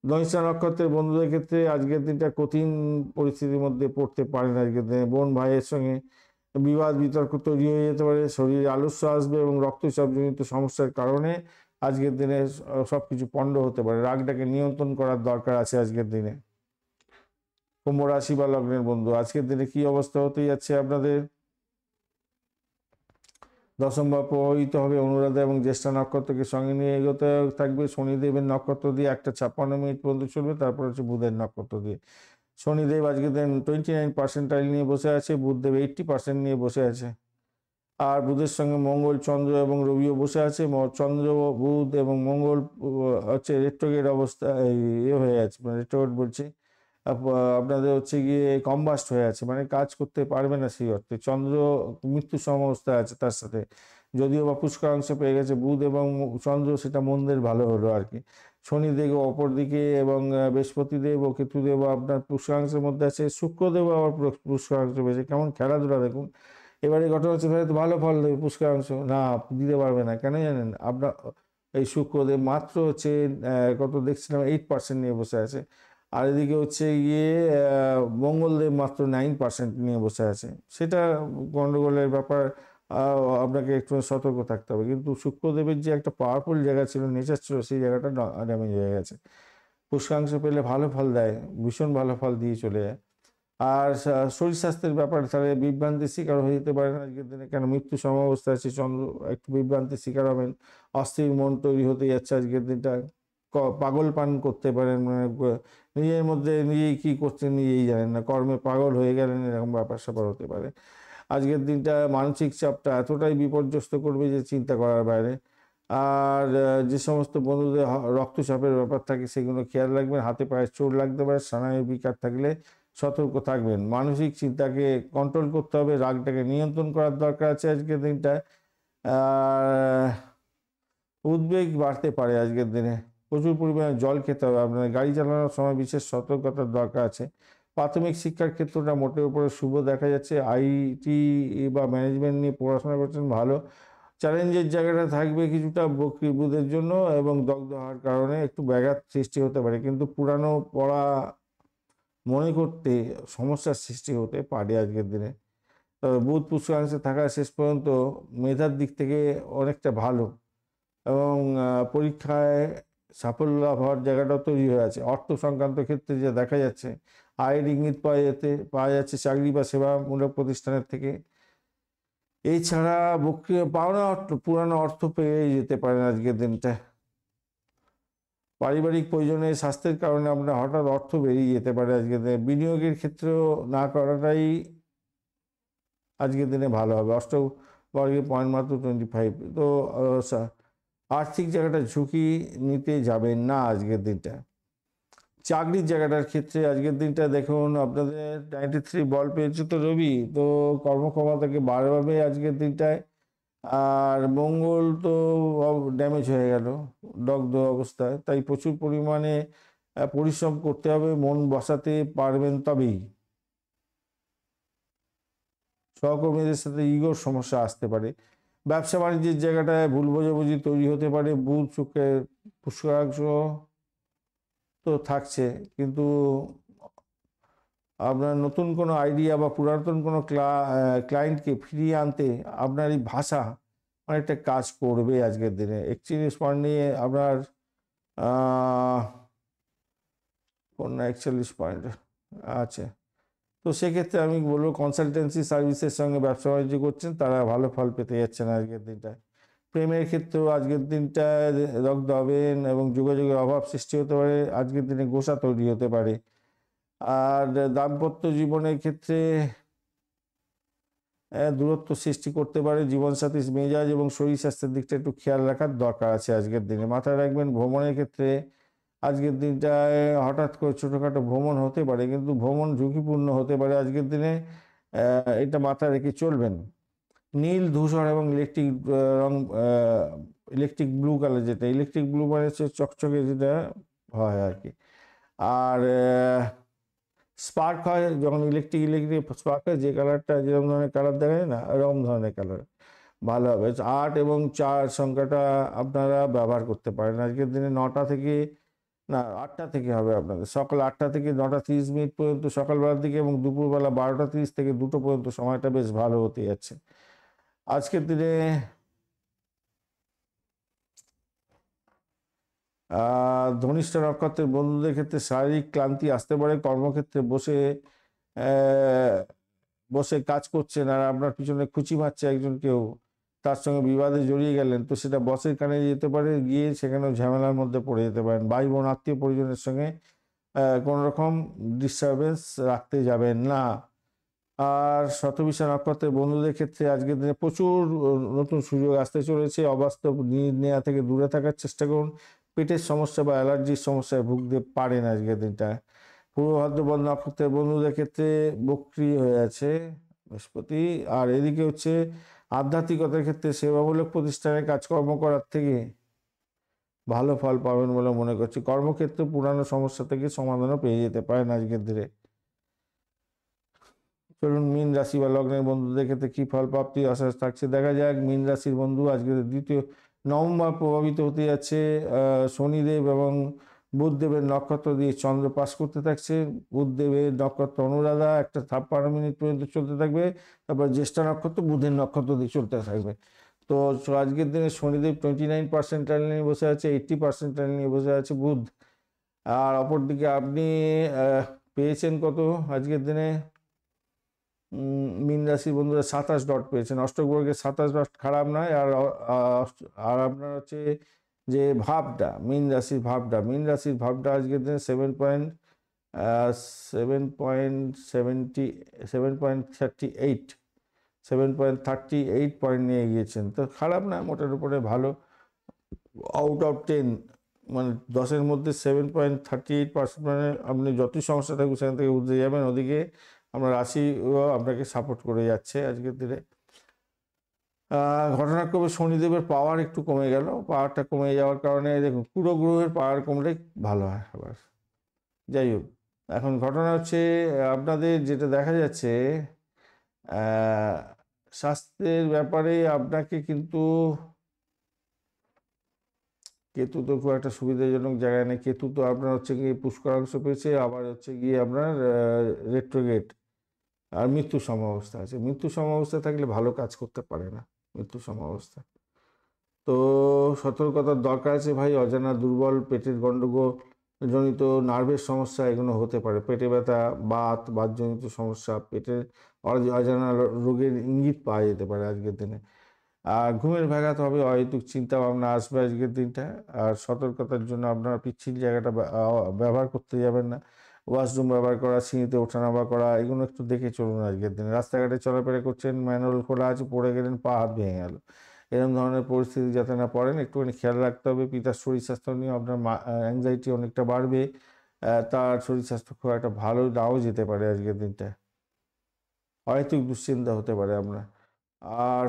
ধনিষ্ঠা নক্ষত্রের বন্ধুদের ক্ষেত্রে আজকের দিনটা কঠিন পরিস্থিতির মধ্যে পড়তে পারেন। আজকের দিনে বোন ভাইয়ের সঙ্গে বিবাদ বিতর্ক তৈরি হয়ে যেতে পারে, শরীরে আলস্য আসবে এবং রক্তচাপজনিত সমস্যার কারণে আজকের দিনে সবকিছু পণ্ড হতে পারে। রাগটাকে নিয়ন্ত্রণ করার দরকার আছে আজকের দিনে। কুম্ভ রাশি বা লগ্নের বন্ধু, আজকের দিনে কি অবস্থা হতে যাচ্ছে আপনাদের? দশম ভাব প্রভাবিত হবে অনুরাধা এবং জ্যেষ্ঠা নক্ষত্রকে সঙ্গে নিয়ে এগোতে থাকবে। শনিদেবের নক্ষত্র দিয়ে 1:56 পর্যন্ত চলবে, তারপর হচ্ছে বুধের নক্ষত্র দিয়ে। শনিদেব আজকে দেন 29% নিয়ে বসে আছে, বুধদেব 80% নিয়ে বসে আছে। আর বুধের সঙ্গে মঙ্গল, চন্দ্র এবং রবিও বসে আছে। চন্দ্র, বুধ এবং মঙ্গল হচ্ছে রেট্রোগেট অবস্থা, হয়ে আছে, মানে রেট্রোগেট বলছি, আপনাদের হচ্ছে গিয়ে কম্বাস্ট হয়ে আছে, মানে কাজ করতে পারবে না সেই অর্থে। চন্দ্র মৃত্যু সমবস্থায় আছে তার সাথে, যদিও বা পুষ্করাংশ পেয়ে গেছে বুধ এবং চন্দ্র, সেটা মন্দের ভালো হলো আর কি। শনিদেব অপর দিকে এবং বৃহস্পতিদেব ও কেতুদেব আপনার পুষ্করাংশের মধ্যে আছে। শুক্রদেব আবার পুষ্করাংশ পেয়েছে। কেমন খেলাধুলা দেখুন। এবারে ঘটনা হচ্ছে তাহলে তো ভালো ফল দেবে পুষ্করাংশ, না দিতে পারবে না। কেন জানেন? আপনার এই শুক্রদেব মাত্র হচ্ছে কত দেখছিলাম 8% নিয়ে বসে আছে। আর এদিকে হচ্ছে গিয়ে মঙ্গলদেব মাত্র 9% নিয়ে বসে আছে। সেটা গন্ডগোলের ব্যাপার, আপনাকে একটু সতর্ক থাকতে হবে। কিন্তু শুক্রদেবের যে একটা পাওয়ারফুল জায়গা ছিল, নেচার ছিল, সেই জায়গাটা ড্যামেজ হয়ে গেছে। পুষ্করাংশ পেলে ভালো ফল দেয়, ভীষণ ভালো ফল দিয়ে চলে যায়। আর শরীর স্বাস্থ্যের ব্যাপারে তাহলে বিভ্রান্তির শিকার হয়ে যেতে পারেন আজকের দিনে। কেন? মৃত্যু সমবস্থা আছে চন্দ্র, একটু বিভ্রান্তির শিকার হবেন। অস্থির মন তৈরি হতে যাচ্ছে আজকের দিনটা। পাগল পান করতে পারেন, মানে নিজের মধ্যে নিজেই কী করছেন নিজেই জানেন না, কর্মে পাগল হয়ে গেলেন, এরকম ব্যাপার স্যাপার হতে পারে। আজকের দিনটা মানসিক চাপটা এতটাই বিপর্যস্ত করবে যে চিন্তা করার বাইরে। আর যে সমস্ত বন্ধুদের রক্তচাপের ব্যাপার থাকে সেগুলো খেয়াল রাখবেন। হাতে পায়ে চোট লাগতে পারে, স্নায়ুর বিকার থাকলে সতর্ক থাকবেন। মানসিক চিন্তাকে কন্ট্রোল করতে হবে, রাগটাকে নিয়ন্ত্রণ করার দরকার আছে আজকের দিনটায়। আর উদ্বেগ বাড়তে পারে আজকের দিনে। প্রচুর পরিমাণে জল খেতে হবে আপনার। গাড়ি চালানোর সময় বিশেষ সতর্কতার দরকার আছে। প্রাথমিক শিক্ষার ক্ষেত্রটা মোটের উপরে শুভ দেখা যাচ্ছে। আইটি বা ম্যানেজমেন্ট নিয়ে পড়াশোনা করছেন, ভালো। চ্যালেঞ্জের জায়গাটা থাকবে কিছুটা বকরিবুদের জন্য এবং দগ্ধ হওয়ার কারণে একটু ব্যাঘাত সৃষ্টি হতে পারে, কিন্তু পুরানো পড়া মনে করতে সমস্যার সৃষ্টি হতে পারে আজকের দিনে। তবে বুধ পুষ্করাংশে থাকা শেষ পর্যন্ত মেধার দিক থেকে অনেকটা ভালো এবং পরীক্ষায় সাফল্য লাভ হওয়ার জায়গাটাও তৈরি হয়ে আছে। অর্থ সংক্রান্ত ক্ষেত্রে যে দেখা যাচ্ছে, আয়ের ইঙ্গিত পাওয়া যাচ্ছে চাকরি বা সেবামূলক প্রতিষ্ঠানের থেকে। এছাড়া পাওনা অর্থ, পুরানো অর্থ পেয়ে যেতে পারেন আজকের দিনটা। পারিবারিক প্রয়োজনে স্বাস্থ্যের কারণে আপনার হঠাৎ অর্থ বেরিয়ে যেতে পারে আজকের দিনে। বিনিয়োগের ক্ষেত্রেও না করাটাই আজকের দিনে ভালো হবে। অষ্টবর্গের পয়েন্ট মাত্র 25। তো আর্থিক জায়গাটা ঝুঁকি নিতে যাবেন না আজকের দিনটা। চাকরির জায়গাটার ক্ষেত্রে আজকের দিনটা দেখুন, আপনাদের 93 বল পেয়েছে তো রবি, তো কর্মক্ষমতাকে বাড়াবে আজকের দিনটায়। আর মঙ্গল তো ড্যামেজ হয়ে গেল দগ্ধ অবস্থায়, তাই প্রচুর পরিমাণে পরিশ্রম করতে হবে, মন বসাতে পারবেন তবেই। সহকর্মীদের সাথে ইগোর সমস্যা আসতে পারে। ব্যবসা বাণিজ্যের জায়গাটায় ভুল বোঝাবুঝি তৈরি হতে পারে। বুধ শুক্রের পুষ্করাংশ তো থাকছে, কিন্তু আপনার নতুন কোনো আইডিয়া বা পুরাতন কোনো ক্লায়েন্টকে ফিরিয়ে আনতে আপনার এই ভাষা অনেকটা কাজ করবে আজকের দিনে। 41 নিয়ে আপনার কোন 41 আছে। তো সেক্ষেত্রে আমি বলবো কনসালটেন্সি সার্ভিসের সঙ্গে ব্যবসা বাণিজ্য করছেন তারা ভালো ফল পেতে যাচ্ছেন আজকের দিনটায়। প্রেমের ক্ষেত্রেও আজকের দিনটায় দগ্ধ হবেন এবং যোগাযোগের অভাব সৃষ্টি হতে পারে। আজকের দিনে গোসা তৈরি হতে পারে। আর দাম্পত্য জীবনের ক্ষেত্রে দূরত্ব সৃষ্টি করতে পারে। জীবনসাথীর মেজাজ এবং শরীর স্বাস্থ্যের দিকটা একটু খেয়াল রাখার দরকার আছে আজকের দিনে। মাথায় রাখবেন ভ্রমণের ক্ষেত্রে আজকের দিনটায় হঠাৎ করে ছোটোখাটো ভ্রমণ হতে পারে, কিন্তু ভ্রমণ ঝুঁকিপূর্ণ হতে পারে আজকের দিনে। এটা মাথায় রেখে চলবেন। নীল, ধূসর এবং ইলেকট্রিক রং, ইলেকট্রিক ব্লু কালার, যেটা ইলেকট্রিক ব্লু মানে হচ্ছে চকচকে যেটা হয় আর কি। আর স্পার্ক হয় যখন ইলেকট্রিক স্পার্ক হয়, যে কালারটা যেরকম ধরনের কালার দেখা যায় না, এরকম ধরনের কালার ভালো হবে। 8 এবং 4 সংখ্যাটা আপনারা ব্যবহার করতে পারেন আজকের দিনে। 9টা থেকে, না 8টা থেকে হবে আপনাদের, সকাল 8টা থেকে 9টা 30 মিনিট পর্যন্ত সকালবেলার দিকে, এবং দুপুরবেলা 12টা 30 থেকে 2টো পর্যন্ত সময়টা বেশ ভালো হতে যাচ্ছে আজকের দিনে। ধনিষ্ঠ নক্ষত্রের বন্ধুদের ক্ষেত্রে শারীরিক ক্লান্তি আসতে পারে। কর্মক্ষেত্রে বসে কাজ করছেন আর আপনার পিছনে খুঁচি মারছে একজন কেউ, তার সঙ্গে বিবাদে জড়িয়ে গেলেন, তো সেটা বসের কানে যেতে পারে, গিয়ে সেখানেও ঝামেলার মধ্যে পড়ে যেতে পারেন। ভাই বোন আত্মীয় পরিজনের সঙ্গে কোনো রকম ডিস্টারবেন্স রাখতে যাবেন না। আর শতবিশা নক্ষত্রের বন্ধুদের ক্ষেত্রে আজকের দিনে প্রচুর নতুন সুযোগ আসতে চলেছে। অবাস্তব নির্ণয় নেওয়া থেকে দূরে থাকার চেষ্টা করুন। পেটের সমস্যা বা অ্যালার্জির সমস্যায় ভুগতে পারেন আজকের দিনটা। পূর্ব ভাদ্রপদ নক্ষত্রের বন্ধুদের ক্ষেত্রে বক্রি হয়ে আছে বৃহস্পতি। আর এদিকে হচ্ছে আধ্যাত্মিকতার ক্ষেত্রে সেবামূলক প্রতিষ্ঠানে কাজকর্ম করার থেকে ভালো ফল পাবেন বলে মনে করছি। কর্মক্ষেত্রে পুরানো সমস্যা থেকে সমাধানও পেয়ে যেতে পারেন আজকের দিনে। চলুন মীন রাশি বা লগ্নের বন্ধুদের ক্ষেত্রে কি ফল প্রাপ্তির আশা থাকছে দেখা যাক। মীন রাশির বন্ধু আজকে নবমবার প্রভাবিত হতে যাচ্ছে শনিদেব এবং বুধদেবের নক্ষত্র দিয়ে। চন্দ্র পাস করতে থাকছে। বুধদেবের নক্ষত্র অনুরাধা, একটা 56 মিনিট পর্যন্ত চলতে থাকবে, তারপর জ্যেষ্ঠা নক্ষত্র বুধের নক্ষত্র দিয়ে চলতে থাকবে। তো আজকের দিনে শনিদেব 29% নিয়ে বসে আছে, 80% নিয়ে বসে আছে বুধ। আর অপরদিকে আপনি পেয়েছেন কত আজকের দিনে? মীন রাশির বন্ধুরা 27 ডট পেয়েছেন। অষ্টগ্রহকে 27 ডট খারাপ নয়। আর আপনার হচ্ছে যে ভাবটা, মীন রাশির ভাবটা আজকের দিনে 7.38 পয়েন্ট নিয়ে গিয়েছেন, তো খারাপ না, মোটের উপরে ভালো। আউট অফ 10, মানে 10-এর মধ্যে 7.38%, মানে আপনি যতই সমস্যা থাকুক সেখান থেকে উঠতে যাবেন। ওদিকে আপনার রাশিও আপনাকে সাপোর্ট করে যাচ্ছে আজকের দিনে। ঘটনাক্রমে শনিদেবের পাওয়ার একটু কমে গেল। পাওয়ারটা কমে যাওয়ার কারণে দেখুন, পুরো গ্রহের পাওয়ার কমলে ভালো হয় আবার। যাই হোক, এখন ঘটনা হচ্ছে আপনাদের যেটা দেখা যাচ্ছে স্বাস্থ্যের ব্যাপারে আপনাকে কিন্তু কেতু তো খুব একটা সুবিধাজনক জায়গায় নেই। কেতু তো আপনার হচ্ছে গিয়ে পুষ্করাংশ পেয়েছে, আবার হচ্ছে গিয়ে আপনার রেট্রোগেট, আর মৃত্যু সমাবস্থা আছে। মৃত্যু সমাবস্থা থাকলে ভালো কাজ করতে পারে না মৃত্যু সমাবস্থা। তো সতর্কতার দরকার আছে ভাই। অজানা দুর্বল, পেটের গণ্ডগোল জনিত নার্ভের সমস্যা এগুলো হতে পারে। পেটে ব্যথা, বাতজনিত সমস্যা, পেটের অজানা রোগের ইঙ্গিত পাওয়া যেতে পারে আজকের দিনে। আর ঘুমের ব্যাঘাত হবে, অহেতুক চিন্তা ভাবনা আসবে আজকের দিনটা। আর সতর্কতার জন্য আপনারা পিচ্ছিল জায়গাটা ব্যবহার করতে যাবেন না। ওয়াশরুম ব্যবহার করা, সিঁড়িতে ওঠানামা করা, এগুলো একটু দেখে চলুন আজকের দিনে। রাস্তাঘাটে চলাফেরা করছেন, ম্যানুয়াল খোলা আছে, পড়ে গেলেন, পা হাত ভেঙে গেল, এরকম ধরনের পরিস্থিতি যাতে না পড়েন একটুখানি খেয়াল রাখতে হবে। পিতার শরীর স্বাস্থ্য নিয়ে আপনার অ্যাংজাইটি অনেকটা বাড়বে। তার শরীর স্বাস্থ্য খুব একটা ভালো নাও যেতে পারে আজকের দিনটা। অহেতুক দুশ্চিন্তা হতে পারে আপনার। আর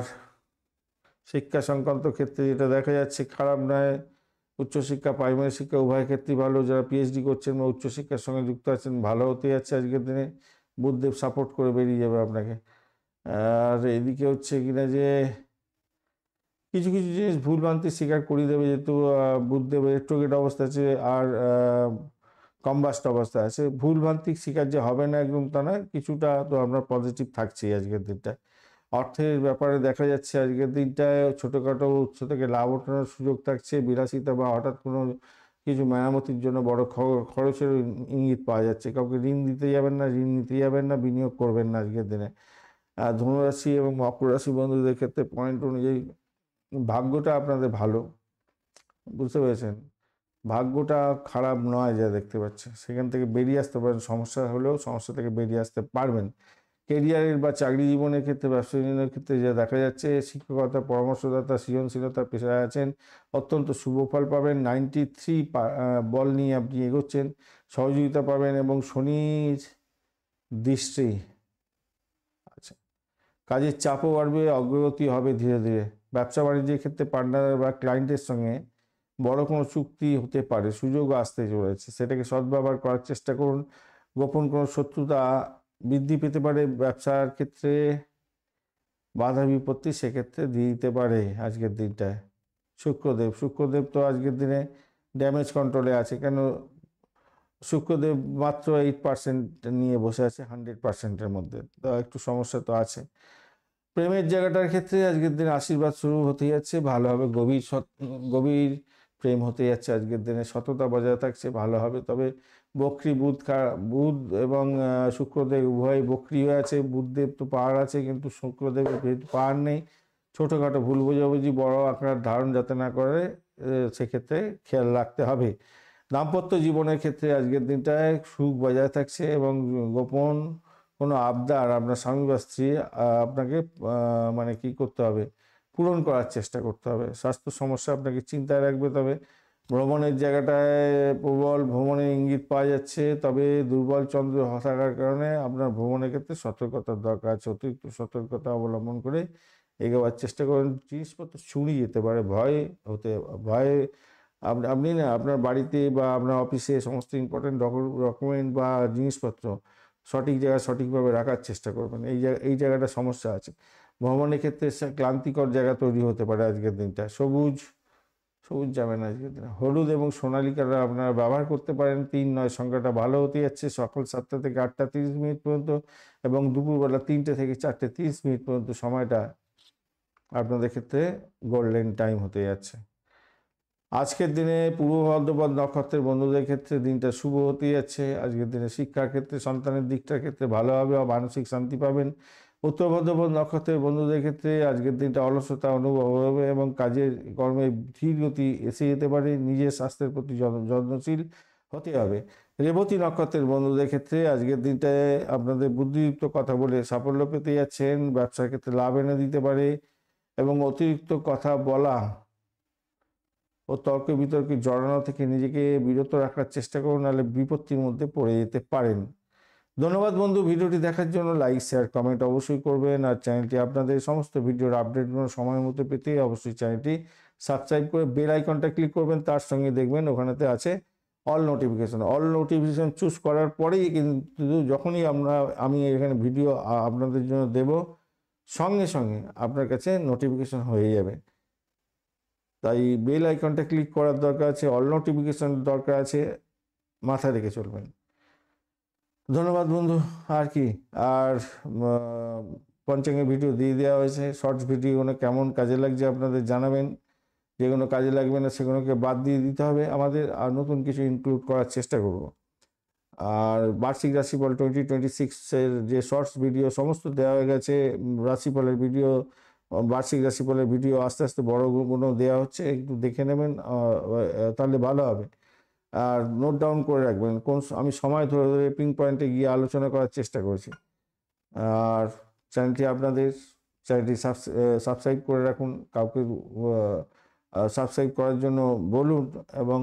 শিক্ষা সংক্রান্ত ক্ষেত্রে যেটা দেখা যাচ্ছে খারাপ নয়। উচ্চশিক্ষা, প্রাইমারি শিক্ষা উভয় ক্ষেত্রেই ভালো। যারা পিএইচডি করছেন বা উচ্চশিক্ষার সঙ্গে যুক্ত আছেন ভালো হতে যাচ্ছে আজকের দিনে। বুধদেব সাপোর্ট করে বেরিয়ে যাবে আপনাকে। আর এদিকে হচ্ছে কিনা যে কিছু কিছু জিনিস ভুলভ্রান্তি স্বীকার করিয়ে দেবে, যেহেতু বুধদেব রেট্রোগেট অবস্থা আছে আর কম্বাস্ট অবস্থা আছে। ভুলভ্রান্তি স্বীকার যে হবে না একদম তা নয়, কিছুটা তো আপনার পজিটিভ থাকছেই আজকের দিনটা। অর্থের ব্যাপারে দেখা যাচ্ছে আজকের দিনটায় ছোটোখাটো উৎস থেকে লাভ ওঠানোর সুযোগ থাকছে। বিলাসিতা বা হঠাৎ কোনো কিছু মেরামতির জন্য বড় খরচের ইঙ্গিত পাওয়া যাচ্ছে। কাউকে ঋণ দিতে যাবেন না, ঋণ নিতে যাবেন না, বিনিয়োগ করবেন না আজকের দিনে। ধনুরাশি এবং মকর রাশি বন্ধুদের ক্ষেত্রে পয়েন্ট অনুযায়ী ভাগ্যটা আপনাদের ভালো, বুঝতে পেরেছেন? ভাগ্যটা খারাপ নয় যা দেখতে পাচ্ছে, সেখান থেকে বেরিয়ে আসতে পারেন। সমস্যা হলেও সমস্যা থেকে বেরিয়ে আসতে পারবেন। কেরিয়ারের বা চাকরি জীবনের ক্ষেত্রে, ব্যবসা জীবনের ক্ষেত্রে যা দেখা যাচ্ছে, শিক্ষকতা, পরামর্শদাতা, সৃজনশীলতার পেশায় আছেন, অত্যন্ত শুভ ফল পাবেন। 93 বল নিয়ে আপনি এগোচ্ছেন, সহযোগিতা পাবেন এবং শনির দৃষ্টি, আচ্ছা, কাজের চাপও বাড়বে, অগ্রগতি হবে ধীরে ধীরে। ব্যবসা বাণিজ্যের ক্ষেত্রে পার্টনার বা ক্লায়েন্টের সঙ্গে বড় কোনো চুক্তি হতে পারে, সুযোগ আসতে চলেছে, সেটাকে সদ্ব্যবহার করার চেষ্টা করুন। গোপন কোনো শত্রুতা বৃদ্ধি পেতে পারে, ব্যবসার ক্ষেত্রে বাধা বিপত্তি সেক্ষেত্রে দিতে পারে আজকের দিনটায়। শুক্রদেব তো আজকের দিনে ড্যামেজ কন্ট্রোলে আছে, কেন শুক্রদেব মাত্র 8% নিয়ে বসে আছে 100%-এর মধ্যে, তো একটু সমস্যা তো আছে। প্রেমের জায়গাটার ক্ষেত্রে আজকের দিনে আশীর্বাদ শুরু হতে যাচ্ছে, ভালো হবে। গভীর প্রেম হতে যাচ্ছে আজকের দিনে, সততা বজায় থাকছে, ভালো হবে। তবে বক্রী বুধ এবং শুক্রদেব উভয় বক্রী হয়ে আছে। বুধদেব তো পাওয়ার আছে, কিন্তু শুক্রদেবের যেহেতু পাওয়ার নেই, ছোটোখাটো ভুল বোঝাবুঝি বড় আকার ধারণ যাতে না করে সেক্ষেত্রে খেয়াল রাখতে হবে। দাম্পত্য জীবনের ক্ষেত্রে আজকের দিনটায় সুখ বজায় থাকছে এবং গোপন কোনো আবদার আপনার স্বামী বা স্ত্রী আপনাকে মানে কি করতে হবে, পূরণ করার চেষ্টা করতে হবে। স্বাস্থ্য সমস্যা আপনাকে চিন্তায় রাখবে। তবে ভ্রমণের জায়গাটায় প্রবল ভ্রমণের ইঙ্গিত পাওয়া যাচ্ছে, তবে দুর্বল চন্দ্র থাকার কারণে আপনার ভ্রমণের ক্ষেত্রে সতর্কতার দরকার আছে। অতিরিক্ত সতর্কতা অবলম্বন করে এগোবার চেষ্টা করুন। জিনিসপত্র চুরি যেতে পারে, ভয়ে আপনি না আপনার বাড়িতে বা আপনার অফিসে সমস্ত ইম্পর্টেন্ট ডকুমেন্ট বা জিনিসপত্র সঠিক জায়গায় সঠিকভাবে রাখার চেষ্টা করবেন। এই জায়গাটা সমস্যা আছে। ভ্রমণের ক্ষেত্রে ক্লান্তিকর জায়গা তৈরি হতে পারে আজকের দিনটা। সবুজ যাবে না আজকের দিনে। হলুদ এবং সোনালী কালার আপনারা ব্যবহার করতে পারেন। 3-9 সংখ্যাটা ভালো হতে যাচ্ছে সকাল 7টা থেকে 8টা 30 মিনিট পর্যন্ত, এবং দুপুরবেলা 3টে থেকে 4টে 30 মিনিট পর্যন্ত সময়টা আপনাদের ক্ষেত্রে গোল্ডেন টাইম হতে যাচ্ছে। আজকের দিনে পূর্ব ভাদ্রপদ নক্ষত্রের বন্ধুদের ক্ষেত্রে দিনটা শুভ হতে যাচ্ছে। আজকের দিনে শিক্ষার ক্ষেত্রে সন্তানের দিকটার ক্ষেত্রে ভালো হবে, মানসিক শান্তি পাবেন। উত্তর ভাদ্রপদ নক্ষত্রের বন্ধুদের ক্ষেত্রে আজকের দিনটা অলসতা অনুভব হবে এবং কাজের কর্মে ধীর গতি এসে যেতে পারে। নিজের স্বাস্থ্যের প্রতি যত্নশীল হতে হবে। রেবতী নক্ষত্রের বন্ধুদের ক্ষেত্রে আজকের দিনটায় আপনাদের বুদ্ধিযুক্ত কথা বলে সাফল্য পেতে যাচ্ছেন। ব্যবসার ক্ষেত্রে লাভ এনে দিতে পারে, এবং অতিরিক্ত কথা বলা ও তর্ক বিতর্কে জড়ানো থেকে নিজেকে বিরত রাখার চেষ্টা করুন, নাহলে বিপত্তির মধ্যে পড়ে যেতে পারেন। ধন্যবাদ বন্ধু, ভিডিওটি দেখার জন্য। লাইক শেয়ার কমেন্ট অবশ্যই করবেন, আর চ্যানেলটি আপনাদের সমস্ত ভিডিওর আপডেটগুলো সময় মতো পেতে অবশ্যই চ্যানেলটি সাবস্ক্রাইব করে বেল আইকনটা ক্লিক করবেন। তার সঙ্গে দেখবেন ওখানেতে আছে অল নোটিফিকেশন চুজ করার পরেই কিন্তু যখনই আমি এখানে ভিডিও আপনাদের জন্য দেব, সঙ্গে সঙ্গে আপনার কাছে নোটিফিকেশন হয়ে যাবে। তাই বেল আইকনটা ক্লিক করার দরকার আছে, অল নোটিফিকেশন দরকার আছে, মাথায় রেখে চলবেন। ধন্যবাদ বন্ধু। আর কি, আর পঞ্চাঙ্গের ভিডিও দিয়ে দেওয়া হয়েছে, শর্টস ভিডিওগুলো কেমন কাজে লাগছে আপনাদের জানাবেন। যেগুলো কাজে লাগবে না সেগুলোকে বাদ দিয়ে দিতে হবে আমাদের, আর নতুন কিছু ইনক্লুড করার চেষ্টা করব। আর বার্ষিক রাশিফল 2026-এর যে শর্টস ভিডিও সমস্ত দেওয়া হয়ে গেছে। রাশিফলের ভিডিও, বার্ষিক রাশিফলের ভিডিও আস্তে আস্তে বড়গুলো দেওয়া হচ্ছে, একটু দেখে নেবেন, তাহলে ভালো হবে। আর নোট ডাউন করে রাখবেন, আমি সময় ধরে ধরে পিন পয়েন্টে গিয়ে আলোচনা করার চেষ্টা করেছি। আর চ্যানেলটি সাবস্ক্রাইব করে রাখুন, কাউকে সাবস্ক্রাইব করার জন্য বলুন, এবং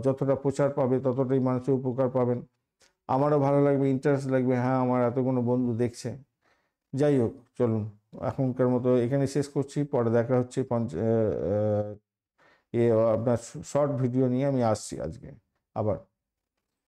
যতটা প্রচার পাবে ততটাই মানুষের উপকার পাবেন। আমারও ভালো লাগবে, ইন্টারেস্ট লাগবে, হ্যাঁ আমার এতগুলো বন্ধু দেখছে। যাই হোক, চলুন এখনকার মতো এখানে শেষ করছি। পরে দেখা হচ্ছে আপনার শর্ট ভিডিও নিয়ে আমি আসছি আজকে আবার।